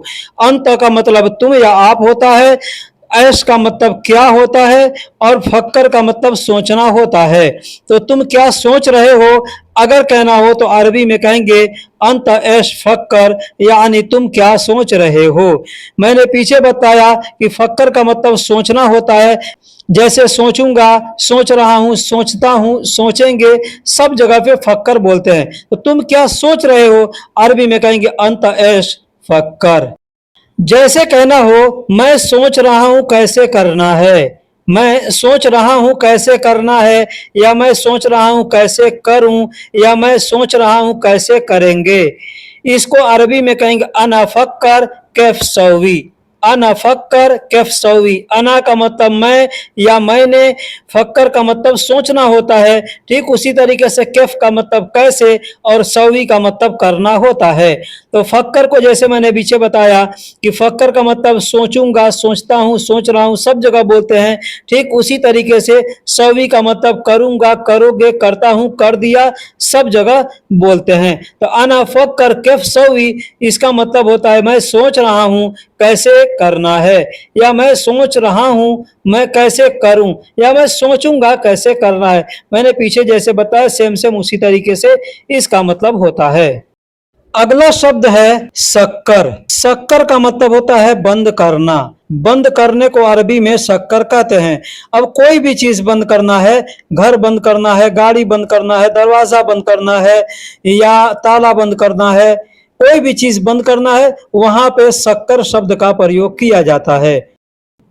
अंत का मतलब तुम या आप होता है, ऐश का मतलब क्या होता है और फक्कर का मतलब सोचना होता है। तो तुम क्या सोच रहे हो अगर कहना हो तो अरबी में कहेंगे अंत ऐश फक्कर यानी तुम क्या सोच रहे हो। मैंने पीछे बताया कि फक्कर का मतलब सोचना होता है, जैसे सोचूंगा, सोच रहा हूं, सोचता हूं, सोचेंगे, सब जगह पे फक्कर बोलते हैं। तो तुम क्या सोच रहे हो अरबी में कहेंगे अंत ऐश फक्कर। जैसे कहना हो मैं सोच रहा हूं कैसे करना है, मैं सोच रहा हूं कैसे करना है, या मैं सोच रहा हूं कैसे करूं, या मैं सोच रहा हूं कैसे करेंगे। इसको अरबी में कहेंगे अना फक्कर कैफ सौवी। अना फक्कर कैफ सौवी। अना का मतलब मैं या मैंने, फक्कर का मतलब सोचना होता है। ठीक उसी तरीके से कैफ का मतलब कैसे और सौवी का मतलब करना होता है। तो फक्कर को जैसे मैंने पीछे बताया कि फक्कर का मतलब सोचूंगा, सोचता हूं, सोच रहा हूं, सब जगह बोलते हैं। ठीक उसी तरीके से सौवी का मतलब करूंगा, करोगे, करता हूं, कर दिया, सब जगह बोलते हैं। तो अना फक्कर कैफ सौवी इसका मतलब होता है मैं सोच रहा हूं कैसे करना है, या मैं सोच रहा हूं मैं कैसे करूं, या मैं सोचूंगा कैसे करना है। मैंने पीछे जैसे बताया सेम सेम उसी तरीके से इसका मतलब होता है। अगला शब्द है शक्कर। शक्कर का मतलब होता है बंद करना। बंद करने को अरबी में शक्कर कहते हैं। अब कोई भी चीज बंद करना है, घर बंद करना है, गाड़ी बंद करना है, दरवाजा बंद करना है, या ताला बंद करना है, कोई भी चीज बंद करना है, वहां पे शक्कर शब्द का प्रयोग किया जाता है।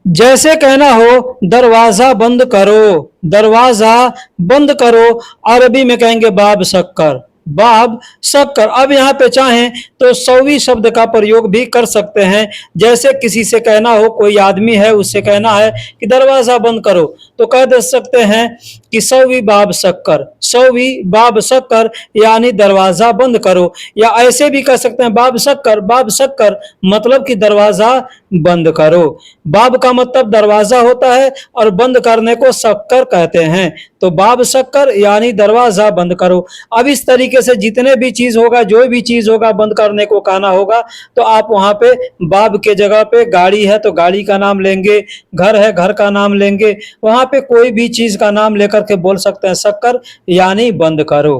जैसे कहना हो दरवाजा बंद करो, दरवाजा बंद करो, अरबी में कहेंगे बाब शक्कर। बाब शक्कर। अब यहाँ पे चाहें तो सौवी शब्द का प्रयोग भी कर सकते हैं। जैसे किसी से कहना हो, कोई आदमी है उससे कहना है कि दरवाजा बंद करो, तो कह दे सकते हैं कि सौवी बाब शक्कर। सौवी बाब शक्कर यानी दरवाजा बंद करो। या ऐसे भी कह सकते हैं बाब शक्कर, बाब शक्कर मतलब कि दरवाजा बंद करो। बाब का मतलब दरवाजा होता है और बंद करने को शक्कर कहते हैं। तो बाब शक्कर यानी दरवाजा बंद करो। अब इस तरीके से जितने भी चीज होगा, जो भी चीज होगा बंद करने को कहना होगा, तो आप वहां पे बाब के जगह पे गाड़ी है तो गाड़ी का नाम लेंगे, घर है घर का नाम लेंगे, वहां पे कोई भी चीज का नाम लेकर के बोल सकते हैं शक्कर यानी बंद करो।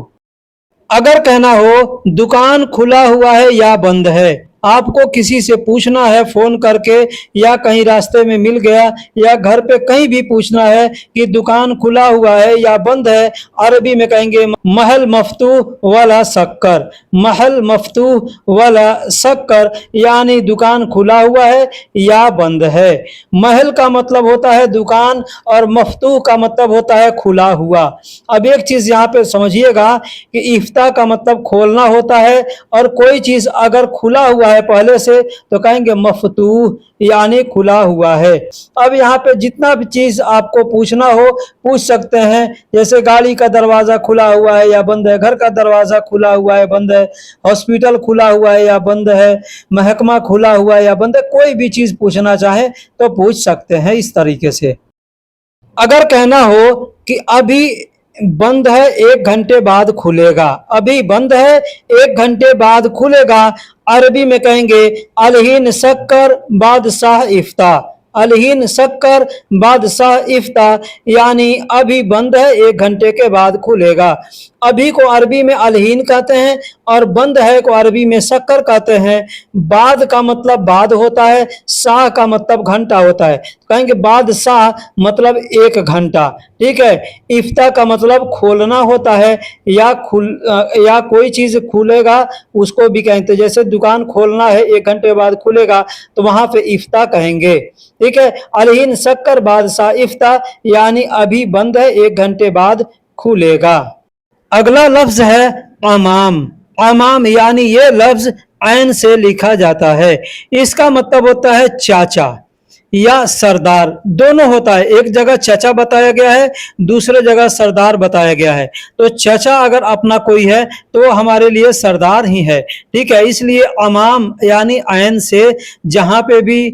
अगर कहना हो दुकान खुला हुआ है या बंद है, आपको किसी से पूछना है फोन करके, या कहीं रास्ते में मिल गया, या घर पे कहीं भी पूछना है कि दुकान खुला हुआ है या बंद है, अरबी में कहेंगे महल मफ्तू वाला शक्कर। महल मफ्तू वाला शक्कर यानी दुकान खुला हुआ है या बंद है। महल का मतलब होता है दुकान और मफ्तू का मतलब होता है खुला हुआ। अब एक चीज यहाँ पे समझिएगा कि इफ्ता का मतलब खोलना होता है, और कोई चीज अगर खुला हुआ है पहले से तो कहेंगे मफतूह यानी खुला हुआ है। अब यहाँ पे जितना भी चीज आपको पूछना हो पूछ सकते हैं। जैसे गाड़ी का दरवाजा खुला हुआ है या बंद है, घर का दरवाजा खुला हुआ है बंद है, हॉस्पिटल खुला हुआ है या बंद है, महकमा खुला हुआ है या बंद है, कोई भी चीज पूछना चाहे तो पूछ सकते हैं इस तरीके से। अगर कहना हो कि अभी बंद है 1 घंटे बाद खुलेगा, अभी बंद है 1 घंटे बाद खुलेगा, अरबी में कहेंगे अलहीन शक्कर बादशाह इफ्ता। अलहीन शक्कर बादशाह इफ्ता यानी अभी बंद है 1 घंटे के बाद खुलेगा। अभी को अरबी में अलहीन कहते हैं और बंद है को अरबी में शक्कर कहते हैं। बाद का मतलब बाद होता है, शाह का मतलब घंटा होता है, कहेंगे बादशाह मतलब 1 घंटा। ठीक है। इफ्ता का मतलब खोलना होता है, या कोई चीज खुलेगा उसको भी कहते हैं। जैसे दुकान खोलना है 1 घंटे बाद खुलेगा तो वहां पे इफ्ता कहेंगे। ठीक है। अलहीन शक्कर बादशाह इफ्ता यानी अभी बंद है 1 घंटे बाद खुलेगा। अगला लफ्ज है अमाम। अमाम यानी ये लफ्ज ऐन से लिखा जाता है। इसका मतलब होता है चाचा या सरदार, दोनों होता है। एक जगह चाचा बताया गया है, दूसरे जगह सरदार बताया गया है। तो चाचा अगर अपना कोई है तो हमारे लिए सरदार ही है। ठीक है। इसलिए अमाम यानी ऐन से जहां पे भी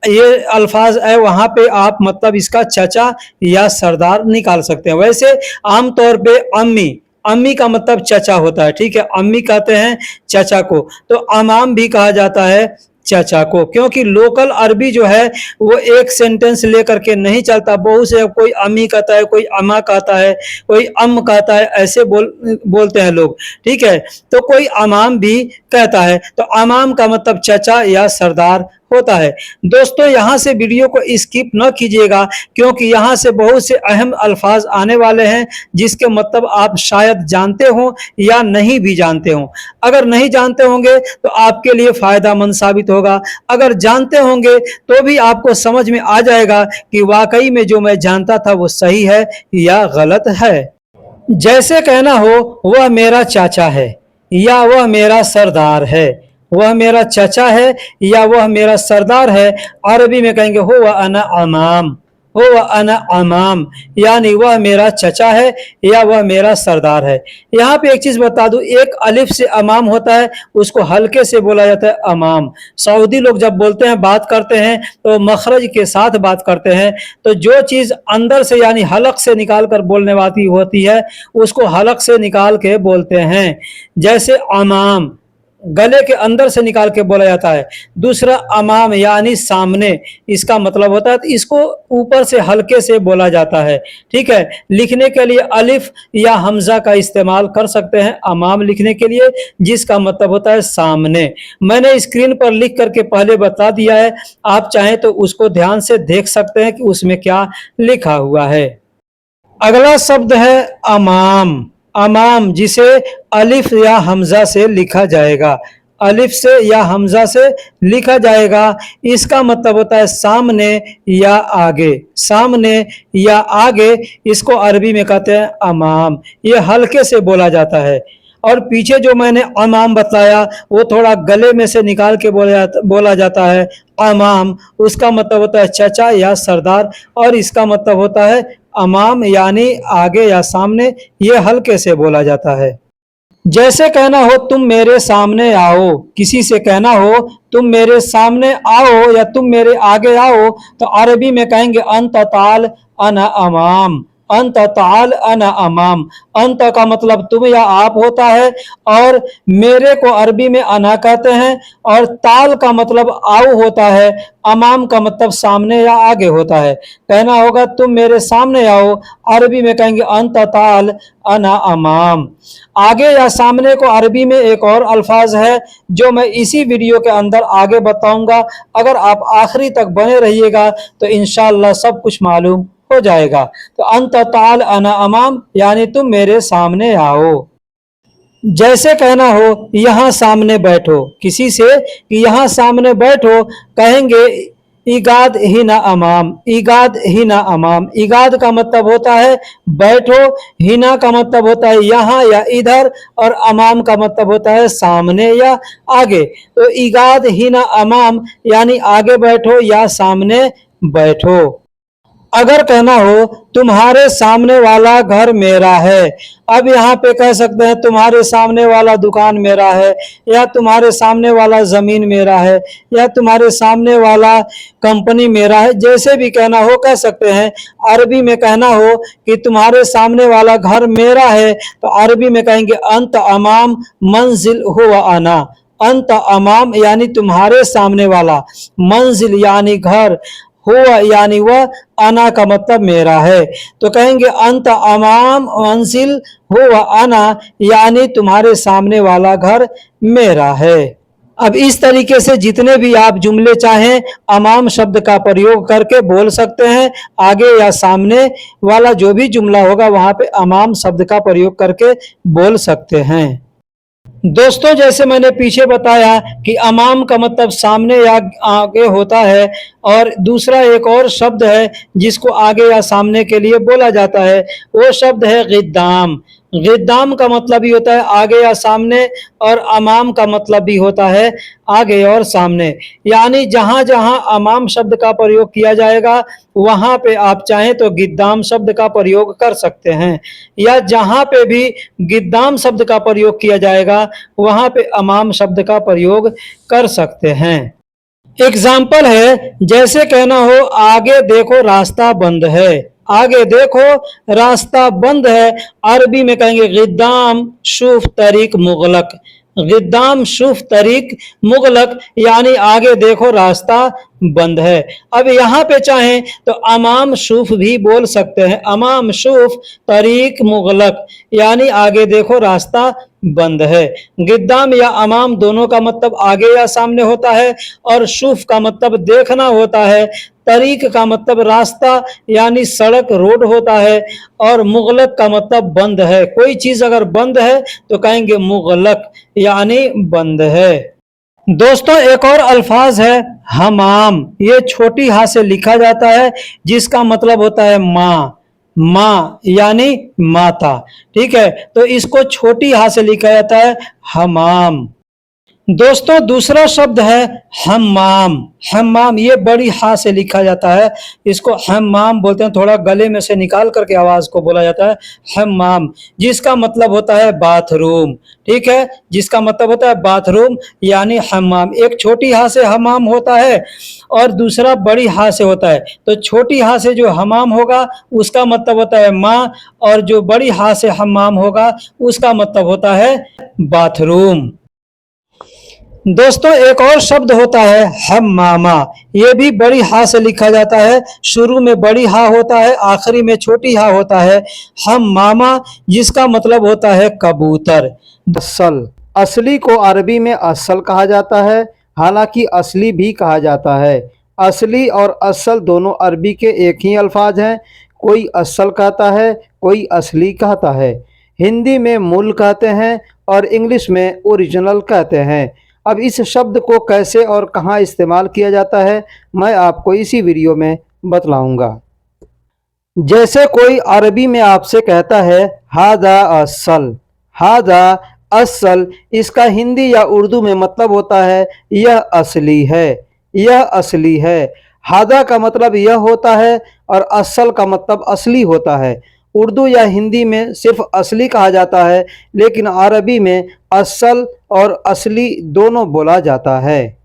ये अल्फाज है वहां पे आप मतलब इसका चाचा या सरदार निकाल सकते हैं। वैसे आमतौर पे अम्मी, अम्मी का मतलब चचा होता है, ठीक है, अम्मी कहते हैं चचा को, तो अमाम भी कहा जाता है चचा को, क्योंकि लोकल अरबी जो है वो एक सेंटेंस लेकर के नहीं चलता, बहुत से कोई अम्मी कहता है, कोई अम्मा कहता है, कोई अम कहता है, ऐसे बोलते हैं लोग, ठीक है। तो कोई अमाम भी कहता है, तो अमाम का मतलब चचा या सरदार होता है। दोस्तों यहाँ से वीडियो को स्किप न कीजिएगा, क्योंकि यहाँ से बहुत से अहम अल्फाज आने वाले हैं जिसके मतलब आप शायद जानते हो या नहीं भी जानते हो। अगर नहीं जानते होंगे तो आपके लिए फायदामंद साबित होगा, अगर जानते होंगे तो भी आपको समझ में आ जाएगा कि वाकई में जो मैं जानता था वो सही है या गलत है। जैसे कहना हो वह मेरा चाचा है या वह मेरा सरदार है, वह मेरा चाचा है या वह मेरा सरदार है, अरबी में कहेंगे हो वह अना अमाम, हो वह अना अमाम, यानी वह मेरा चचा है या वह मेरा सरदार है। यहाँ पे एक चीज बता दूं, एक अलिफ से अमाम होता है, उसको हल्के से बोला जाता है अमाम। सऊदी लोग जब बोलते हैं, बात करते हैं, तो मखरज के साथ बात करते हैं, तो जो चीज अंदर से यानी हलक से निकाल कर बोलने वाली होती है उसको हलक से निकाल के बोलते हैं। जैसे अमाम गले के अंदर से निकाल के बोला जाता है, दूसरा अमाम यानी सामने, इसका मतलब होता है, तो इसको ऊपर से हल्के से बोला जाता है, ठीक है। लिखने के लिए अलिफ या हमजा का इस्तेमाल कर सकते हैं अमाम लिखने के लिए, जिसका मतलब होता है सामने। मैंने स्क्रीन पर लिख करके पहले बता दिया है, आप चाहें तो उसको ध्यान से देख सकते हैं कि उसमें क्या लिखा हुआ है। अगला शब्द है अमाम। अमाम जिसे अलिफ या हमजा से लिखा जाएगा, अलिफ से या हमजा से लिखा जाएगा, इसका मतलब होता है सामने या आगे, सामने या आगे, इसको अरबी में कहते हैं अमाम। ये हल्के से बोला जाता है। और पीछे जो मैंने अमाम बताया वो थोड़ा गले में से निकाल के बोला जाता है अमाम, उसका मतलब होता है चचा या सरदार, और इसका मतलब होता है अमाम यानी आगे या सामने, ये हल्के से बोला जाता है। जैसे कहना हो तुम मेरे सामने आओ, किसी से कहना हो तुम मेरे सामने आओ या तुम मेरे आगे आओ, तो अरबी में कहेंगे अंत ताल अना अमाम, अंत ताल अना अमाम। अंत का मतलब तुम या आप होता है, और मेरे को अरबी में अना कहते हैं, और ताल का मतलब आओ होता है, अमाम का मतलब सामने या आगे होता है। कहना होगा तुम मेरे सामने आओ, अरबी में कहेंगे अंत ताल अना अमाम। आगे या सामने को अरबी में एक और अल्फाज है जो मैं इसी वीडियो के अंदर आगे बताऊंगा। अगर आप आखिरी तक बने रहिएगा तो इंशाअल्लाह सब कुछ मालूम हो जाएगा। तो अंत ताल अना अमाम यानी तुम मेरे सामने आओ। जैसे कहना हो यहाँ सामने बैठो, किसी से कि यहाँ सामने बैठो, कहेंगे इगाद ही ना अमाम, इगाद ही ना अमाम। इगाद का मतलब होता है बैठो, हिना का मतलब होता है यहाँ या इधर, और अमाम का मतलब होता है सामने या आगे। तो इगाद ही ना अमाम यानी आगे बैठो या सामने बैठो। अगर कहना हो तुम्हारे सामने वाला घर मेरा है, अब यहाँ पे कह सकते हैं तुम्हारे सामने वाला दुकान मेरा है, या तुम्हारे सामने वाला जमीन मेरा है, या तुम्हारे सामने वाला कंपनी मेरा है, जैसे भी कहना हो कह सकते हैं। अरबी में कहना हो कि तुम्हारे सामने वाला घर मेरा है, तो अरबी में कहेंगे अंत अमाम मंजिल हुआ आना, अंत अमाम यानी तुम्हारे सामने वाला, मंजिल यानी घर, हुआ यानी वह, अना का मतलब मेरा है, तो कहेंगे अंत अमाम मंजिल हुआ अना यानी तुम्हारे सामने वाला घर मेरा है। अब इस तरीके से जितने भी आप जुमले चाहें अमाम शब्द का प्रयोग करके बोल सकते हैं। आगे या सामने वाला जो भी जुमला होगा वहां पे अमाम शब्द का प्रयोग करके बोल सकते हैं। दोस्तों जैसे मैंने पीछे बताया कि अमाम का मतलब सामने या आगे होता है, और दूसरा एक और शब्द है जिसको आगे या सामने के लिए बोला जाता है, वो शब्द है गिद्दाम। गिद्दाम का मतलब भी होता है आगे या सामने, और अमाम का मतलब भी होता है आगे और सामने। यानी जहां जहां अमाम शब्द का प्रयोग किया जाएगा वहां पे आप चाहें तो गिद्दाम शब्द का प्रयोग कर सकते हैं, या जहां पे भी गिद्दाम शब्द का प्रयोग किया जाएगा वहां पे अमाम शब्द का प्रयोग कर सकते हैं। एग्जाम्पल है, जैसे कहना हो आगे देखो रास्ता बंद है, आगे देखो रास्ता बंद है, अरबी में कहेंगे गिद्दाम शुफ तरीक मुगलक, गिद्दाम शुफ तरीक मुगलक यानी आगे देखो रास्ता बंद है। अब यहाँ पे चाहें तो अमाम शुफ भी बोल सकते हैं, अमाम शुफ तरीक मुगलक यानी आगे देखो रास्ता बंद है। गिद्दाम या अमाम दोनों का मतलब आगे या सामने होता है, और शुफ का मतलब देखना होता है, तरीक का मतलब रास्ता यानी सड़क रोड होता है, और मुगलक का मतलब बंद है। कोई चीज अगर बंद है तो कहेंगे मुगलक यानी बंद है। दोस्तों एक और अल्फाज है हमाम, ये छोटी हा से लिखा जाता है जिसका मतलब होता है माँ, माँ यानी माता, ठीक है, तो इसको छोटी हा से लिखा जाता है हमाम। दोस्तों दूसरा शब्द है हम्माम, हम्माम ये बड़ी हा से लिखा जाता है, इसको हम्माम बोलते हैं, थोड़ा गले में से निकाल करके आवाज को बोला जाता है हम्माम, जिसका मतलब होता है बाथरूम, ठीक है, जिसका मतलब होता है बाथरूम यानी हम्माम। एक छोटी हा से हम्माम होता है और दूसरा बड़ी हा से होता है, तो छोटी हा से जो हम्माम होगा उसका मतलब होता है माँ, और जो बड़ी हा से हम्माम होगा उसका मतलब होता है बाथरूम। दोस्तों एक और शब्द होता है हम्मामा, ये भी बड़ी हा से लिखा जाता है, शुरू में बड़ी हा होता है, आखिरी में छोटी हा होता है, हम्मामा, जिसका मतलब होता है कबूतर। असल, असली को अरबी में असल कहा जाता है, हालांकि असली भी कहा जाता है। असली और असल दोनों अरबी के एक ही अल्फाज हैं, कोई असल कहता है कोई असली कहता है। हिंदी में मूल कहते हैं और इंग्लिश में ओरिजिनल कहते हैं। अब इस शब्द को कैसे और कहाँ इस्तेमाल किया जाता है मैं आपको इसी वीडियो में बतलाऊंगा। जैसे कोई अरबी में आपसे कहता है हादा असल, हादा असल, इसका हिंदी या उर्दू में मतलब होता है यह असली है, यह असली है। हादा का मतलब यह होता है और असल का मतलब असली होता है। उर्दू या हिंदी में सिर्फ असली कहा जाता है, लेकिन अरबी में असल और असली दोनों बोला जाता है।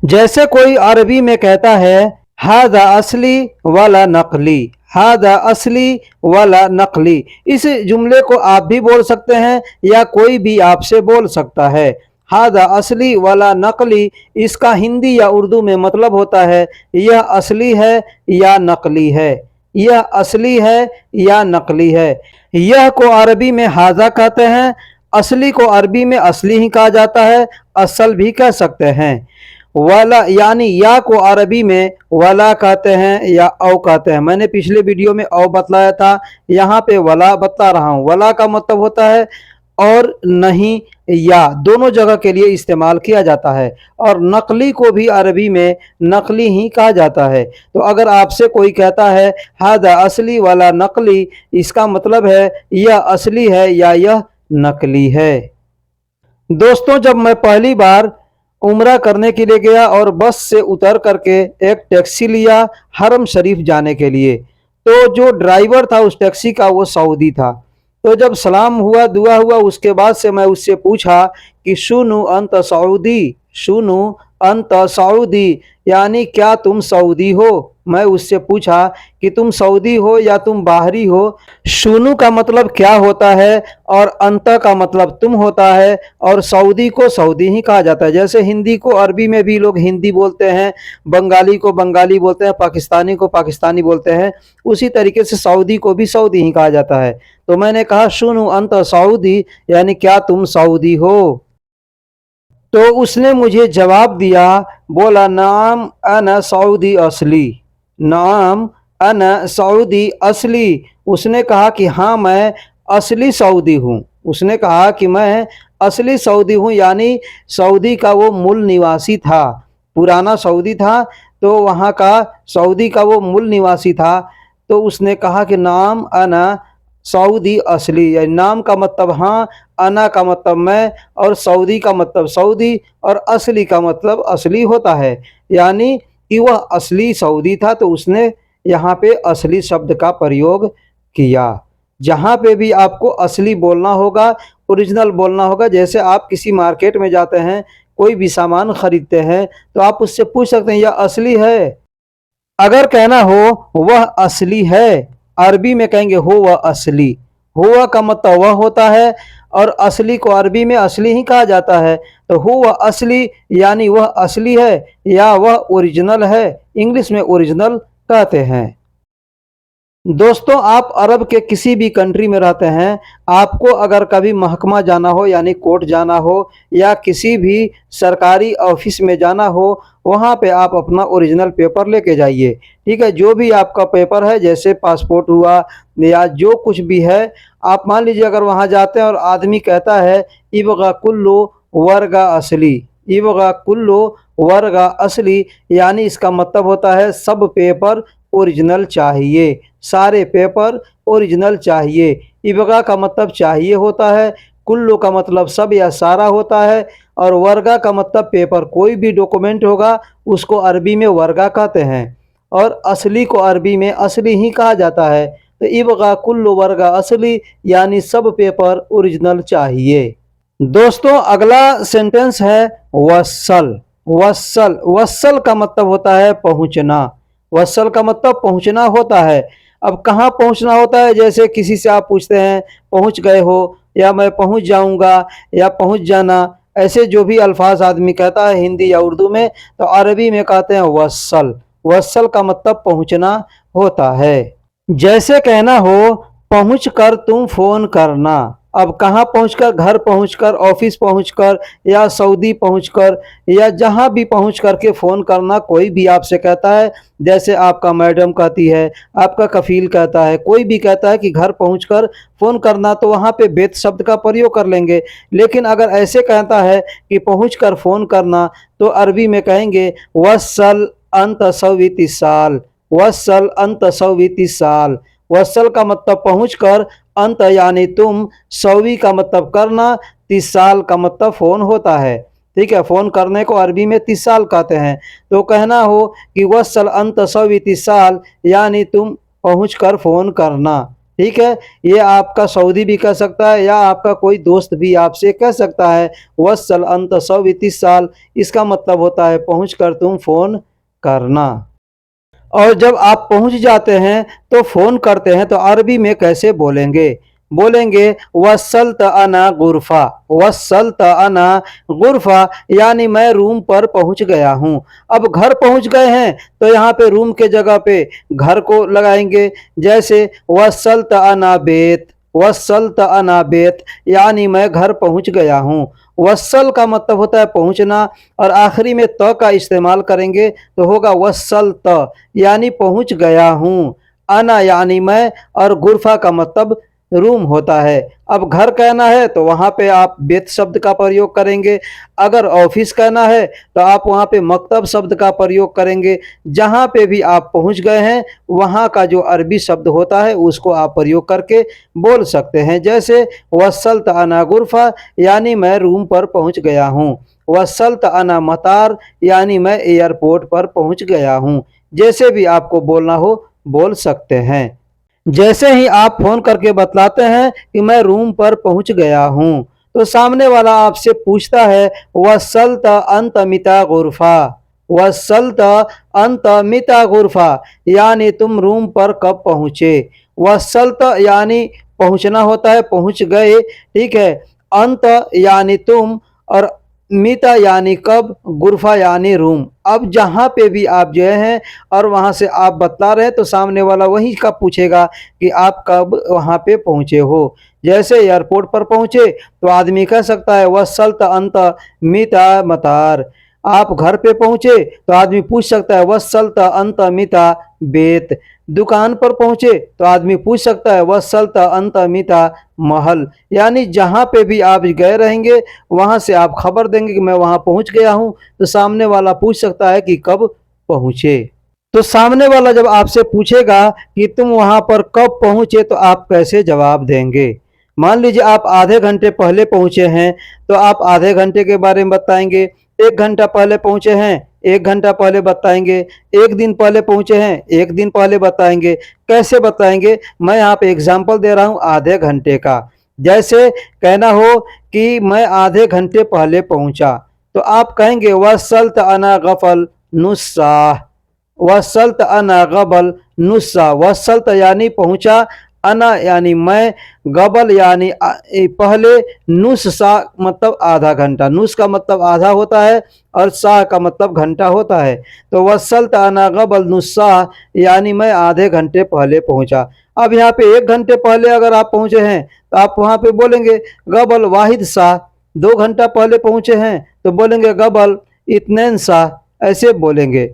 जैसे कोई अरबी में कहता है हादा असली वाला नकली, हादा असली वाला नकली, इस जुमले को आप भी बोल सकते हैं या कोई भी आपसे बोल सकता है। हादा असली वाला नकली, इसका हिंदी या उर्दू में मतलब होता है यह असली है या नकली है, यह असली है या नकली है। यह को अरबी में हाजा कहते हैं, असली को अरबी में असली ही कहा जाता है, असल भी कह सकते हैं। वाला यानी या को अरबी में वाला कहते हैं या औ कहते हैं। मैंने पिछले वीडियो में औ बतलाया था, यहाँ पे वला बता रहा हूँ। वला का मतलब होता है और नहीं या, दोनों जगह के लिए इस्तेमाल किया जाता है। और नकली को भी अरबी में नकली ही कहा जाता है। तो अगर आपसे कोई कहता है हादा असली वाला नकली, इसका मतलब है यह असली है या यह नकली है। दोस्तों जब मैं पहली बार उम्रा करने के लिए गया और बस से उतर करके एक टैक्सी लिया हरम शरीफ जाने के लिए, तो जो ड्राइवर था उस टैक्सी का वो सऊदी था। तो जब सलाम हुआ दुआ हुआ उसके बाद से मैं उससे पूछा कि शुनु अंत सऊदी, शुनु अंत सऊदी, यानी क्या तुम सऊदी हो। मैं उससे पूछा कि तुम सऊदी हो या तुम बाहरी हो। शुनु का मतलब क्या होता है और अंत का मतलब तुम होता है, और सऊदी को सऊदी ही कहा जाता है। जैसे हिंदी को अरबी में भी लोग हिंदी बोलते हैं, बंगाली को बंगाली बोलते हैं, पाकिस्तानी को पाकिस्तानी बोलते हैं, उसी तरीके से सऊदी को भी सऊदी ही कहा जाता है। तो मैंने कहा शुनु अंत सऊदी, यानी क्या तुम सऊदी हो। तो उसने मुझे जवाब दिया, बोला नाम अना सऊदी असली, नाम अना सऊदी असली। उसने कहा कि हाँ मैं असली सऊदी हूँ, उसने कहा कि मैं असली सऊदी हूँ, यानी सऊदी का वो मूल निवासी था, पुराना सऊदी था तो वहाँ का सऊदी का वो मूल निवासी था। तो उसने कहा कि नाम अना सऊदी असली, यानी नाम का मतलब हाँ, अना का मतलब मैं, और सऊदी का मतलब सऊदी, और असली का मतलब असली होता है, यानी कि वह असली सऊदी था। तो उसने यहाँ पे असली शब्द का प्रयोग किया। जहाँ पे भी आपको असली बोलना होगा, ओरिजिनल बोलना होगा, जैसे आप किसी मार्केट में जाते हैं, कोई भी सामान खरीदते हैं तो आप उससे पूछ सकते हैं यह असली है, अगर कहना हो वह असली है, अरबी में कहेंगे हो वह असली। हुआ का मतलब वह होता है और असली को अरबी में असली ही कहा जाता है। तो हुआ असली यानी वह असली है या वह ओरिजिनल है, इंग्लिश में ओरिजिनल कहते हैं। दोस्तों, आप अरब के किसी भी कंट्री में रहते हैं, आपको अगर कभी महकमा जाना हो यानी कोर्ट जाना हो या किसी भी सरकारी ऑफिस में जाना हो, वहाँ पे आप अपना ओरिजिनल पेपर लेके जाइए। ठीक है, जो भी आपका पेपर है जैसे पासपोर्ट हुआ या जो कुछ भी है, आप मान लीजिए अगर वहाँ जाते हैं और आदमी कहता है इबगा कुल्लो वर्गा असली, इबगा कुल्लो वर्गा असली, यानी इसका मतलब होता है सब पेपर ओरिजिनल चाहिए, सारे पेपर ओरिजिनल चाहिए। इबगा का मतलब चाहिए होता है, कुल्लो का मतलब सब या सारा होता है, और वर्गा का मतलब पेपर कोई भी डॉक्यूमेंट होगा उसको अरबी में वर्गा कहते हैं, और असली को अरबी में असली ही कहा जाता है। तो इबगा कुल्लो वर्गा असली यानी सब पेपर ओरिजिनल चाहिए। दोस्तों, अगला सेंटेंस है वसल। वसल, वसल का मतलब होता है पहुंचना। वसल का मतलब पहुंचना होता है। अब कहाँ पहुंचना होता है, जैसे किसी से आप पूछते हैं पहुंच गए हो, या मैं पहुंच जाऊंगा, या पहुंच जाना, ऐसे जो भी अल्फाज आदमी कहता है हिंदी या उर्दू में, तो अरबी में कहते हैं वसल। वसल का मतलब पहुंचना होता है। जैसे कहना हो पहुंच कर तुम फोन करना। अब कहाँ पहुंचकर, घर पहुंचकर, ऑफिस पहुंचकर, या सऊदी पहुंचकर, या जहां भी पहुंच करके फ़ोन करना। कोई भी आपसे कहता है, जैसे आपका मैडम कहती है, आपका कफील कहता है, कोई भी कहता है कि घर पहुंचकर फ़ोन करना, तो वहाँ पे बेत शब्द का प्रयोग कर लेंगे। लेकिन अगर ऐसे कहता है कि पहुंचकर फ़ोन करना, तो अरबी में कहेंगे वसल अंत सवितिसाल, वसल अंत सवितिसाल। वसल का मतलब पहुंचकर, अंत यानी तुम, सवी का मतलब करना, तिसाल का मतलब फ़ोन होता है। ठीक है, फ़ोन करने को अरबी में तिसाल कहते हैं। तो कहना हो कि वसल अंत सवी तिसाल यानी तुम पहुंचकर फ़ोन करना। ठीक है, ये आपका सऊदी भी कह सकता है या आपका कोई दोस्त भी आपसे कह सकता है वसल अंत सवी तिसाल, इसका मतलब होता है पहुंचकर तुम फ़ोन करना। और जब आप पहुंच जाते हैं तो फ़ोन करते हैं, तो अरबी में कैसे बोलेंगे? बोलेंगे वसलत अना गुरफा, वसलत अना गुरफा यानी मैं रूम पर पहुंच गया हूं। अब घर पहुंच गए हैं तो यहाँ पे रूम के जगह पे घर को लगाएंगे। जैसे वसलत अना बेत, वसलत अना बेत यानी मैं घर पहुंच गया हूं। वसल का मतलब होता है पहुंचना, और आखिरी में त का इस्तेमाल करेंगे तो होगा वसल त यानी पहुंच गया हूं। अना यानी मैं, और गुरफा का मतलब रूम होता है। अब घर कहना है तो वहाँ पे आप बेत शब्द का प्रयोग करेंगे। अगर ऑफिस कहना है तो आप वहाँ पे मकतब शब्द का प्रयोग करेंगे। जहाँ पे भी आप पहुँच गए हैं वहाँ का जो अरबी शब्द होता है उसको आप प्रयोग करके बोल सकते हैं। जैसे वसलत अना गुरफा यानी मैं रूम पर पहुँच गया हूँ। वसलत अना मतार यानी मैं एयरपोर्ट पर पहुँच गया हूँ। जैसे भी आपको बोलना हो बोल सकते हैं। जैसे ही आप फोन करके बतलाते हैं कि मैं रूम पर पहुंच गया हूं, तो सामने वाला आपसे पूछता है वसलत अंत मिता गुरफा, वसलत अंत मिता गुरफा यानी तुम रूम पर कब पहुंचे। वसलत यानी पहुंचना होता है, पहुंच गए। ठीक है, अंत यानी तुम, और मिता यानी कब, गुरफा यानी रूम। अब जहाँ पे भी आप जो हैं और वहाँ से आप बतला रहे हैं, तो सामने वाला वही का पूछेगा कि आप कब वहाँ पे पहुँचे हो। जैसे एयरपोर्ट पर पहुँचे तो आदमी कह सकता है वसलत अंत मिता मतार। आप घर पे पहुँचे तो आदमी पूछ सकता है वसलत अंत मिता बेत। दुकान पर पहुँचे तो आदमी पूछ सकता है वसलत अंत मिता महल। यानी जहाँ पे भी आप गए रहेंगे वहाँ से आप खबर देंगे कि मैं वहाँ पहुँच गया हूँ, तो सामने वाला पूछ सकता है कि कब पहुँचे। तो सामने वाला जब आपसे पूछेगा कि तुम वहाँ पर कब पहुँचे, तो आप कैसे जवाब देंगे? मान लीजिए आप आधे घंटे पहले पहुँचे हैं तो आप आधे घंटे के बारे में बताएंगे। 1 घंटा पहले पहुँचे हैं, 1 घंटा पहले बताएंगे। 1 दिन पहले पहुँचे हैं, 1 दिन पहले बताएंगे। कैसे बताएंगे? मैं यहाँ पे एग्जाम्पल दे रहा हूँ आधे घंटे का। जैसे कहना हो कि मैं आधे घंटे पहले पहुँचा, तो आप कहेंगे वसलत अना गफल नुस्सा, वसलत अना गबल नुस्सा, वसलत यानी पहुँचा, अना यानी मैं, गबल यानी पहले, नुस सा मतलब आधा घंटा, नुस का मतलब आधा होता है और सा का मतलब घंटा होता है। तो वसलत अना गबल नुस्सा यानी मैं आधे घंटे पहले पहुंचा। अब यहाँ पे 1 घंटे पहले अगर आप पहुंचे हैं तो आप वहाँ पे बोलेंगे गबल वाहिद सा। 2 घंटा पहले पहुंचे हैं तो बोलेंगे गबल इत्नैन सा, ऐसे बोलेंगे।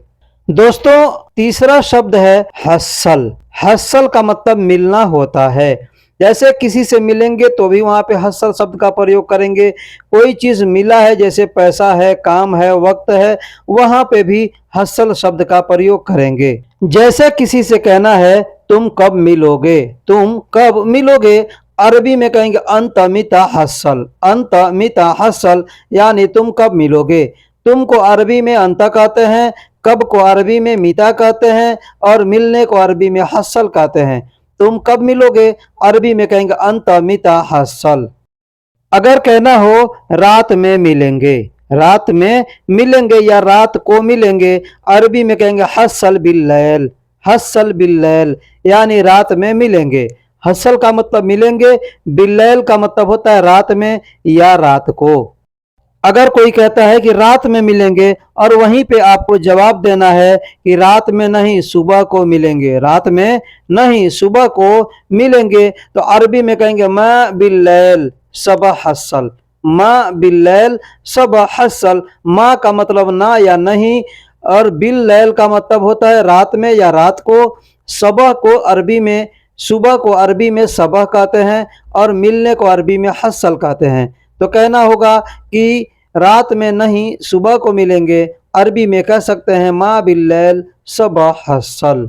दोस्तों तीसरा शब्द है हस्सल। हस्सल का मतलब मिलना होता है। जैसे किसी से मिलेंगे तो भी वहाँ पे हस्सल शब्द का प्रयोग करेंगे। कोई चीज़ मिला है जैसे पैसा है, काम है, वक्त है, वहाँ पे भी हस्सल शब्द का प्रयोग करेंगे। जैसे किसी से कहना है तुम कब मिलोगे, तुम कब मिलोगे, अरबी में कहेंगे अंत मिता हस्सल, अंत मिता हस्सल यानी तुम कब मिलोगे। तुम को अरबी में अंत कहते हैं, कब को अरबी में मिता कहते हैं और मिलने को अरबी में हस्सल कहते हैं। तुम कब मिलोगे अरबी में कहेंगे अंत मिता हस्सल। अगर कहना हो रात में मिलेंगे, रात में मिलेंगे या रात को मिलेंगे, अरबी में कहेंगे हस्सल बिल्लैल, हस्सल बिल्लैल यानी रात में मिलेंगे। हस्सल का मतलब मिलेंगे, बिल्लैल का मतलब होता है रात में या रात को। अगर कोई कहता है कि रात में मिलेंगे और वहीं पे आपको जवाब देना है कि रात में नहीं सुबह को मिलेंगे, रात में नहीं सुबह को मिलेंगे, तो अरबी में कहेंगे मा बिल्लैल सबह हस्सल, मा बिल्लैल सबह हस्सल। मा का मतलब ना या नहीं और बिल्लैल का मतलब होता है रात में या रात को। सबह को अरबी में, सुबह को अरबी में सबह कहते हैं और मिलने को अरबी में हस्सल कहते हैं। तो कहना होगा कि रात में नहीं सुबह को मिलेंगे, अरबी में कह सकते हैं मा बिल्लैल सबह हस्सल।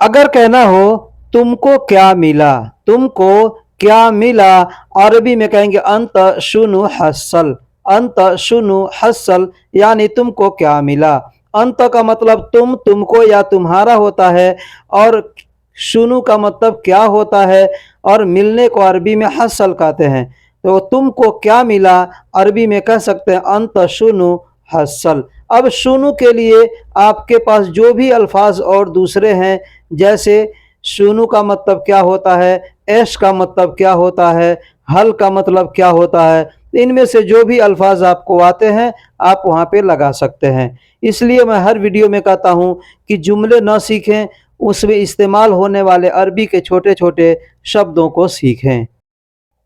अगर कहना हो तुमको क्या मिला, तुमको क्या मिला, अरबी में कहेंगे अंत शुनु हस्सल, अंत शुनु हस्सल यानी तुमको क्या मिला। अंत का मतलब तुम, तुमको या तुम्हारा होता है और शुनु का मतलब क्या होता है और मिलने को अरबी में हस्सल कहते हैं। तो तुमको क्या मिला अरबी में कह सकते हैं अंत शुनु हस्सल। अब शुनु के लिए आपके पास जो भी अल्फाज और दूसरे हैं, जैसे शुनु का मतलब क्या होता है, ऐश का मतलब क्या होता है, हल का मतलब क्या होता है, इनमें से जो भी अल्फाज आपको आते हैं आप वहाँ पे लगा सकते हैं। इसलिए मैं हर वीडियो में कहता हूँ कि जुमले न सीखें, उसमें इस्तेमाल होने वाले अरबी के छोटे छोटे शब्दों को सीखें।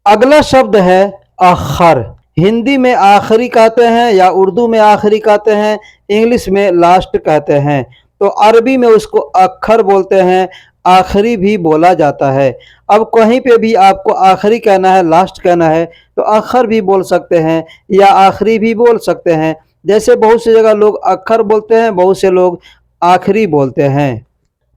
अगला शब्द है आखर। हिंदी में आखिरी कहते हैं या उर्दू में आखिरी कहते हैं, इंग्लिश में लास्ट कहते हैं। तो अरबी में उसको अखर बोलते हैं, आखिरी भी बोला जाता है। अब कहीं पे भी आपको आखिरी कहना है, लास्ट कहना है, तो अखर भी बोल सकते हैं या आखिरी भी बोल सकते हैं। जैसे बहुत सी जगह लोग अखर बोलते हैं, बहुत से लोग आखिरी बोलते हैं।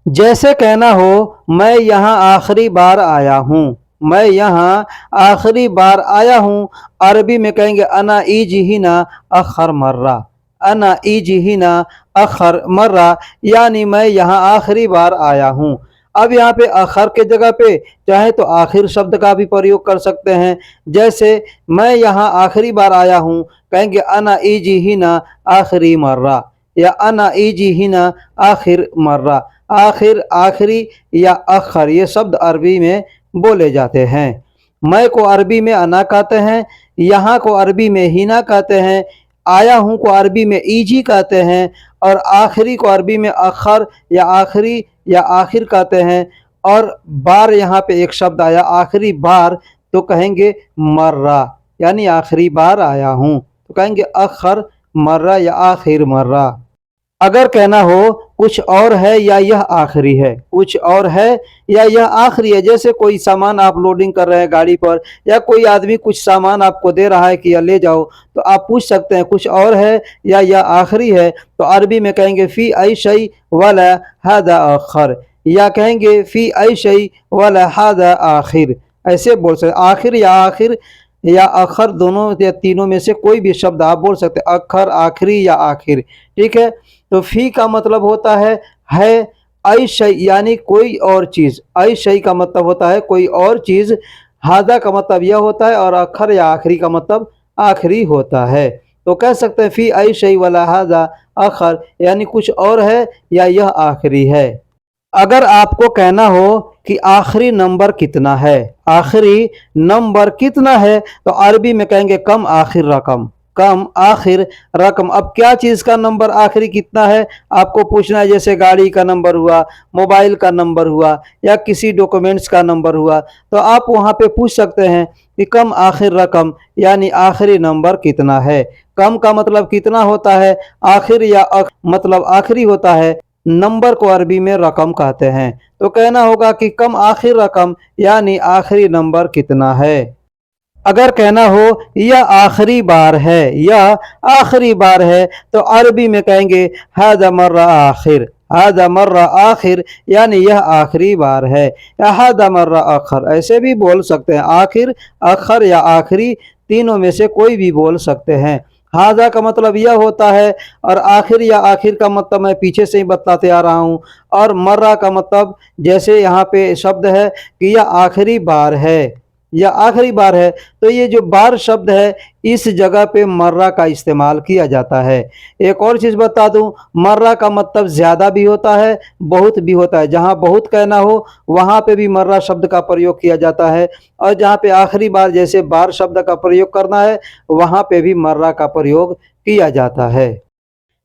जैसे कहना हो मैं यहाँ आखिरी बार आया हूँ, मैं यहाँ आखिरी बार आया हूँ, अरबी में कहेंगे अना इजहिना अखर मर्रा, अना इजहिना अखर मर्रा यानी मैं यहाँ आखिरी बार आया हूँ। अब यहाँ पे अखर के जगह पे चाहे तो आखिर शब्द का भी प्रयोग कर सकते हैं। जैसे मैं यहाँ आखिरी बार आया हूँ, कहेंगे अना इजहिना आखिरी मर्रा या अना इजहिना आखिर मर्रा। आखिर, आखिरी या अखर ये शब्द अरबी में बोले जाते हैं। मैं को अरबी में अना कहते हैं, यहाँ को अरबी में हिना कहते हैं, आया हूँ को अरबी में ईजी कहते हैं और आखिरी को अरबी में अखर या आखिरी या आखिर कहते हैं। और बार यहाँ पे एक शब्द आया आखिरी बार, तो कहेंगे मर्रा यानी आखिरी बार आया हूँ, तो कहेंगे अखर मर्रा या आखिर मर्रा। अगर कहना हो कुछ और है या यह आखिरी है, कुछ और है या यह आखिरी है, जैसे कोई सामान आप लोडिंग कर रहे हैं गाड़ी पर या कोई आदमी कुछ सामान आपको दे रहा है कि यह ले जाओ, तो आप पूछ सकते हैं कुछ और है या यह आखिरी है, तो अरबी में कहेंगे फ़ी आई शई वला हादा आखिर या कहेंगे फ़ी आई शई वला हादा आखिर, ऐसे बोल सकते। आखिर या अखर दोनों या तीनों में से कोई भी शब्द आप बोल सकते हैं, अखर, आखिरी या आखिर, ठीक है। तो फी का मतलब होता है आई शय यानी कोई और चीज़, आई शय का मतलब होता है कोई और चीज़, हादा का मतलब यह होता है और अखर या आखिरी का मतलब आखिरी होता है। तो कह सकते हैं फ़ी आई शै वला हाज़ा आखर, यानी कुछ और है या यह आखिरी है। अगर आपको कहना हो कि आखिरी नंबर कितना है, आखिरी नंबर कितना है, तो अरबी में कहेंगे कम आखिर रकम, कम आखिर रकम। अब क्या चीज़ का नंबर आखिरी कितना है आपको पूछना है, जैसे गाड़ी का नंबर हुआ, मोबाइल का नंबर हुआ, या किसी डॉक्यूमेंट्स का नंबर हुआ, तो आप वहाँ पे पूछ सकते हैं कि कम आखिर रकम, यानी आखिरी नंबर कितना है। कम का मतलब कितना होता है, आखिर या मतलब आखिरी होता है, नंबर को अरबी में रकम कहते हैं। तो कहना होगा कि कम आखिर रकम, यानी आखिरी नंबर कितना है। अगर कहना हो यह आखिरी बार है, यह आखिरी बार है, तो अरबी में कहेंगे हाज़ा मर्रा आखिर, हाज़ा मर्रा आखिर, यानी यह आखिरी बार है, या हाज़ा मर्रा आखिर ऐसे भी बोल सकते हैं। आखिर, आखिर या आखिरी, तीनों में से कोई भी बोल सकते हैं। हाज़ा का मतलब यह होता है, और आखिर या आखिर का मतलब मैं पीछे से ही बताते आ रहा हूँ। और मर्रा का मतलब जैसे यहाँ पे शब्द है कि यह आखिरी बार है, यह आखिरी बार है, तो ये जो बार शब्द है इस जगह पे मर्रा का इस्तेमाल किया जाता है। एक और चीज़ बता दूं, मर्रा का मतलब ज़्यादा भी होता है, बहुत भी होता है। जहाँ बहुत कहना हो वहाँ पे भी मर्रा शब्द का प्रयोग किया जाता है, और जहाँ पे आखिरी बार जैसे बार शब्द का प्रयोग करना है वहाँ पे भी मर्रा का प्रयोग किया जाता है।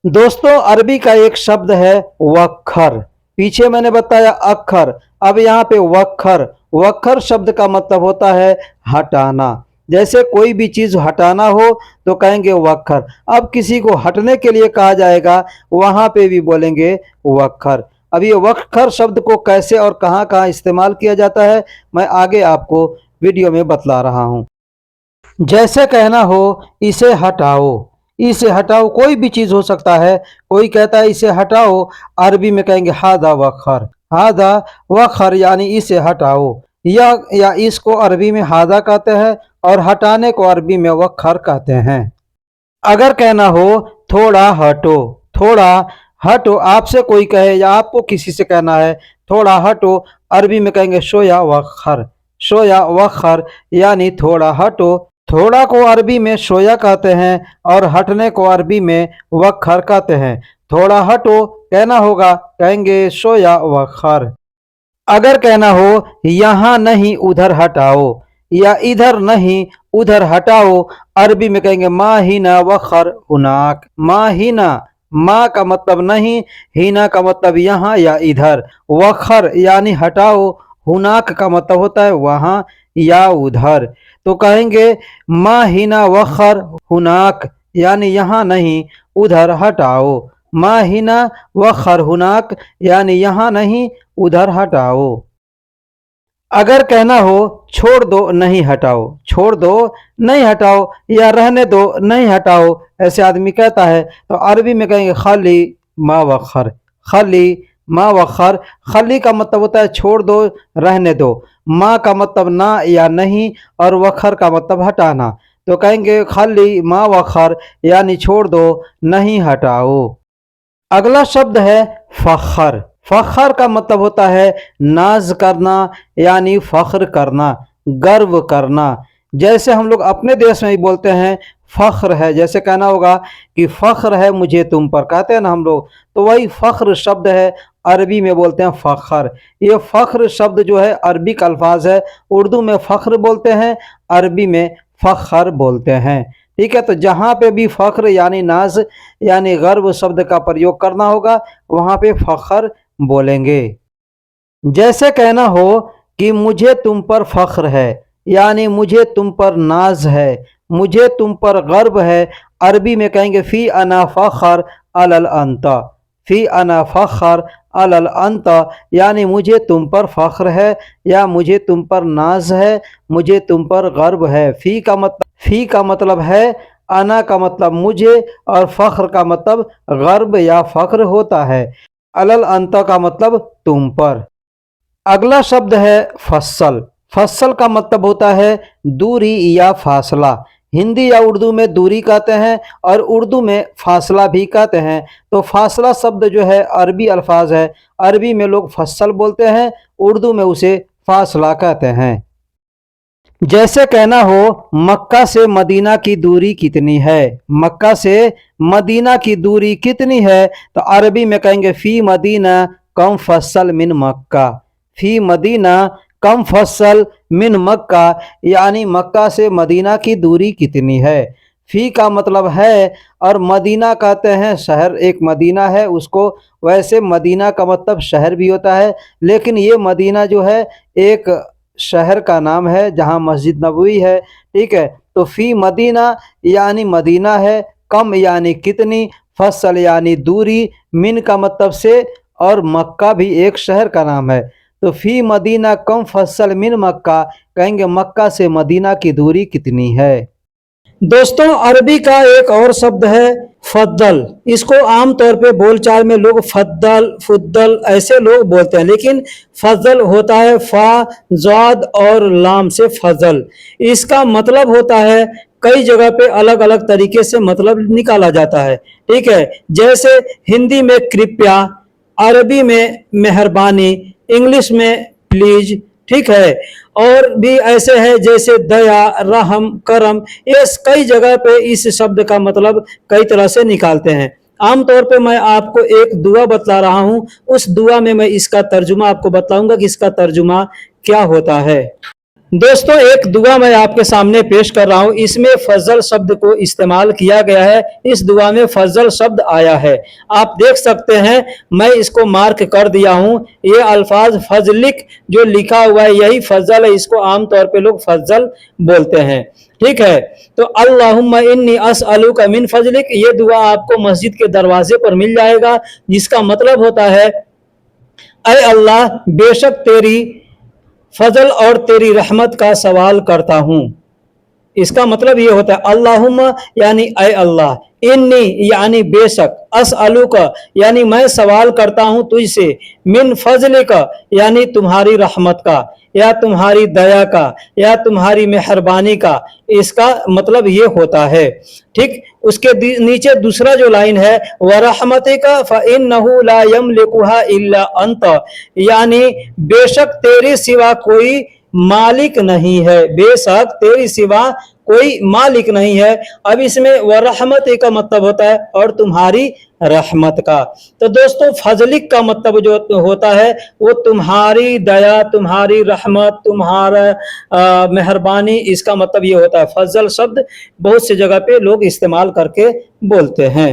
दोस्तों, अरबी का एक शब्द है वक्खर। पीछे मैंने बताया अक्खर, अब यहाँ पे वक्खर। वक्खर शब्द का मतलब होता है हटाना। जैसे कोई भी चीज़ हटाना हो तो कहेंगे वक्खर। अब किसी को हटने के लिए कहा जाएगा वहाँ पे भी बोलेंगे वक्खर। अब ये वक्खर शब्द को कैसे और कहाँ कहाँ इस्तेमाल किया जाता है मैं आगे आपको वीडियो में बतला रहा हूँ। जैसे कहना हो इसे हटाओ, इसे हटाओ, कोई भी चीज़ हो सकता है। कोई कहता है इसे हटाओ, अरबी में कहेंगे हादा वखर, हादा वखर, यानी इसे हटाओ। यह या इसको अरबी में हादा कहते हैं, और हटाने को अरबी में वखर कहते हैं। अगर कहना हो थोड़ा हटो, थोड़ा हटो, आपसे कोई कहे या आपको किसी से कहना है थोड़ा हटो, अरबी में कहेंगे शोया वखर, शोया वखर, यानी थोड़ा हटो। थोड़ा को अरबी में शोया कहते हैं, और हटने को अरबी में वखर कहते हैं। थोड़ा हटो कहना होगा, कहेंगे शोया वखर। अगर कहना हो यहाँ नहीं उधर हटाओ, या इधर नहीं उधर हटाओ, अरबी में कहेंगे मा हिना वखर हुनाक। मा हिना, मा का मतलब नहीं, हिना का मतलब यहाँ या इधर, वखर यानी हटाओ, हुनाक का मतलब होता है वहाँ या उधर। तो कहेंगे मा हिना वखर हुनाक, यानी यहाँ नहीं उधर हटाओ। मा हिना वखर हुनाक, यानी यहाँ नहीं उधर हटाओ। अगर कहना हो छोड़ दो नहीं हटाओ, छोड़ दो नहीं हटाओ, या रहने दो नहीं हटाओ, ऐसे आदमी कहता है, तो अरबी में कहेंगे खाली मा वखर, खाली मा वखर। खाली का मतलब होता है छोड़ दो, रहने दो। मा का मतलब ना या नहीं, और वखर का मतलब हटाना, तो कहेंगे खाली मा वखर, यानी छोड़ दो नहीं हटाओ। अगला शब्द है फ़ख्र। फ़ख्र का मतलब होता है नाज करना, यानी फ़ख्र करना, गर्व करना। जैसे हम लोग अपने देश में ही बोलते हैं फ़ख्र है, जैसे कहना होगा कि फ़ख्र है मुझे तुम पर, कहते हैं ना हम लोग, तो वही फ़ख्र शब्द है, अरबी में बोलते हैं फ़ख्र। ये फ़ख्र शब्द जो है अरबी का अल्फाज है, उर्दू में फ़ख्र बोलते हैं, अरबी में फ़ख्र बोलते हैं। ठीक है, तो जहाँ पे भी फ़ख्र यानी नाज यानी गर्व शब्द का प्रयोग करना होगा वहाँ पे फ़ख्र बोलेंगे। जैसे कहना हो कि मुझे तुम पर फ़ख्र है, यानी मुझे तुम पर नाज है, मुझे तुम पर गर्व है, अरबी में कहेंगे फ़ी अना फ़ख्र अलल अंता, फ़ी अना फ़ख्र अलल अंता, यानी मुझे तुम पर फ़ख्र है, या मुझे तुम पर नाज है, मुझे तुम पर गर्व है। फ़ी का मतलब है, अना का मतलब मुझे, और फ़ख्र का मतलब गर्व या फ़ख्र होता है। अलल अंता का मतलब तुम पर। अगला शब्द है फसल। फसल का मतलब होता है दूरी या फासला। हिंदी या उर्दू में दूरी कहते हैं, और उर्दू में फासला भी कहते हैं। तो फासला शब्द जो है अरबी अल्फाज है, अरबी में लोग फसल बोलते हैं, उर्दू में उसे फासला कहते हैं। जैसे कहना हो मक्का से मदीना की दूरी कितनी है, मक्का से मदीना की दूरी कितनी है, तो अरबी में कहेंगे फी मदीना कम फसल मिन मक्का, फी मदीना कम फसल मिन मक्का, यानी मक्का से मदीना की दूरी कितनी है। फी का मतलब है और मदीना कहते हैं शहर, एक मदीना है उसको, वैसे मदीना का मतलब शहर भी होता है, लेकिन ये मदीना जो है एक शहर का नाम है जहाँ मस्जिद नबवी है, ठीक है। तो फ़ी मदीना यानी मदीना है, कम यानी कितनी, फसल यानी दूरी, मिन का मतलब से, और मक्का भी एक शहर का नाम है। तो फ़ी मदीना कम फसल मिन मक्का, कहेंगे मक्का से मदीना की दूरी कितनी है। दोस्तों अरबी का एक और शब्द है फद्दल। इसको आम तौर पे बोलचाल में लोग फद्दल फुद्दल ऐसे लोग बोलते हैं, लेकिन फजल होता है फा ज़ाद और लाम से फजल। इसका मतलब होता है कई जगह पे अलग अलग तरीके से मतलब निकाला जाता है, ठीक है। जैसे हिंदी में कृपया, अरबी में मेहरबानी, इंग्लिश में प्लीज, ठीक है। और भी ऐसे है जैसे दया, रहम, करम, ये कई जगह पे इस शब्द का मतलब कई तरह से निकालते हैं। आमतौर पे मैं आपको एक दुआ बतला रहा हूं, उस दुआ में मैं इसका तर्जुमा आपको बताऊंगा कि इसका तर्जुमा क्या होता है। दोस्तों एक दुआ मैं आपके सामने पेश कर रहा हूं, इसमें फजल शब्द को इस्तेमाल किया गया है। इस दुआ में फजल शब्द आया है, आप देख सकते हैं, मैं इसको मार्क कर दिया हूं। ये अल्फाज फजलिक जो लिखा हुआ है यही फजल है, इसको आमतौर पे लोग फजल बोलते हैं, ठीक है। तो अल्लाहुम्मा इन्नी अस्अलुका मिन फजलिक, ये दुआ आपको मस्जिद के दरवाजे पर मिल जाएगा, जिसका मतलब होता है ऐ अल्लाह बेशक तेरी फजल और तेरी रहमत का सवाल करता हूँ। इसका मतलब ये होता है अल्लाहुम्मा यानी ऐ अल्लाह, इन्नी यानी बेशक, अस्अलुका यानी मैं सवाल करता हूँ तुझसे, मिन फजलिका यानी तुम्हारी रहमत का या तुम्हारी दया का या तुम्हारी मेहरबानी का, इसका मतलब ये होता है, ठीक। उसके नीचे दूसरा जो लाइन है वरहमतिका फइन्नहु ला यमलिकुहा इल्ला अंत, यानी बेशक तेरे सिवा कोई मालिक नहीं है, बेशक तेरी सिवा कोई मालिक नहीं है। अब इसमें वरहमत का मतलब होता है और तुम्हारी रहमत का। तो दोस्तों फजलिक का मतलब जो होता है वो तुम्हारी दया, तुम्हारी रहमत, तुम्हारा मेहरबानी, इसका मतलब ये होता है। फजल शब्द बहुत सी जगह पे लोग इस्तेमाल करके बोलते हैं।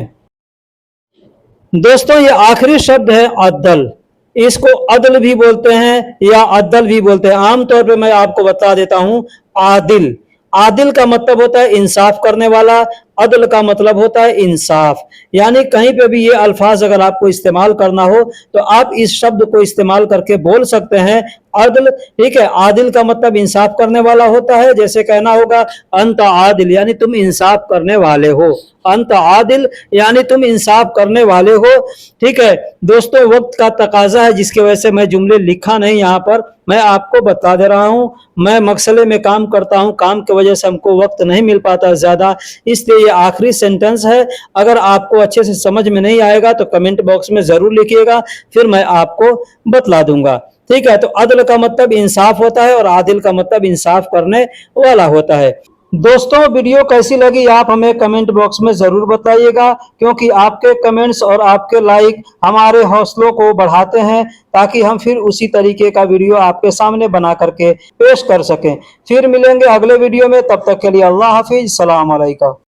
दोस्तों ये आखिरी शब्द है अदल, इसको अदल भी बोलते हैं या अदल भी बोलते हैं। आमतौर पे मैं आपको बता देता हूं, आदिल, आदिल का मतलब होता है इंसाफ करने वाला, अदल का मतलब होता है इंसाफ। यानी कहीं पे भी ये अल्फाज अगर आपको इस्तेमाल करना हो तो आप इस शब्द को इस्तेमाल करके बोल सकते हैं अदल, ठीक है। आदिल का मतलब इंसाफ करने वाला होता है, जैसे कहना होगा अंत आदिल यानी तुम इंसाफ करने वाले हो, अंत आदिल यानी तुम इंसाफ करने वाले हो, ठीक है। दोस्तों वक्त का तकाजा है जिसकी वजह से मैं जुमले लिखा नहीं यहाँ पर, मैं आपको बता दे रहा हूँ। मैं मकसले में काम करता हूँ, काम की वजह से हमको वक्त नहीं मिल पाता ज्यादा, इसलिए ये आखिरी सेंटेंस है। अगर आपको अच्छे से समझ में नहीं आएगा तो कमेंट बॉक्स में जरूर लिखिएगा, फिर मैं आपको बतला दूंगा, ठीक है। तो अदल का मतलब इंसाफ होता है और आदिल का मतलब इंसाफ करने वाला होता है। दोस्तों वीडियो कैसी लगी आप हमें कमेंट बॉक्स में जरूर बताइएगा, क्योंकि आपके कमेंट्स और आपके लाइक हमारे हौसलों को बढ़ाते हैं, ताकि हम फिर उसी तरीके का वीडियो आपके सामने बना करके पेश कर सकें। फिर मिलेंगे अगले वीडियो में, तब तक के लिए अल्लाह हाफिज, सलाम अलैकुम।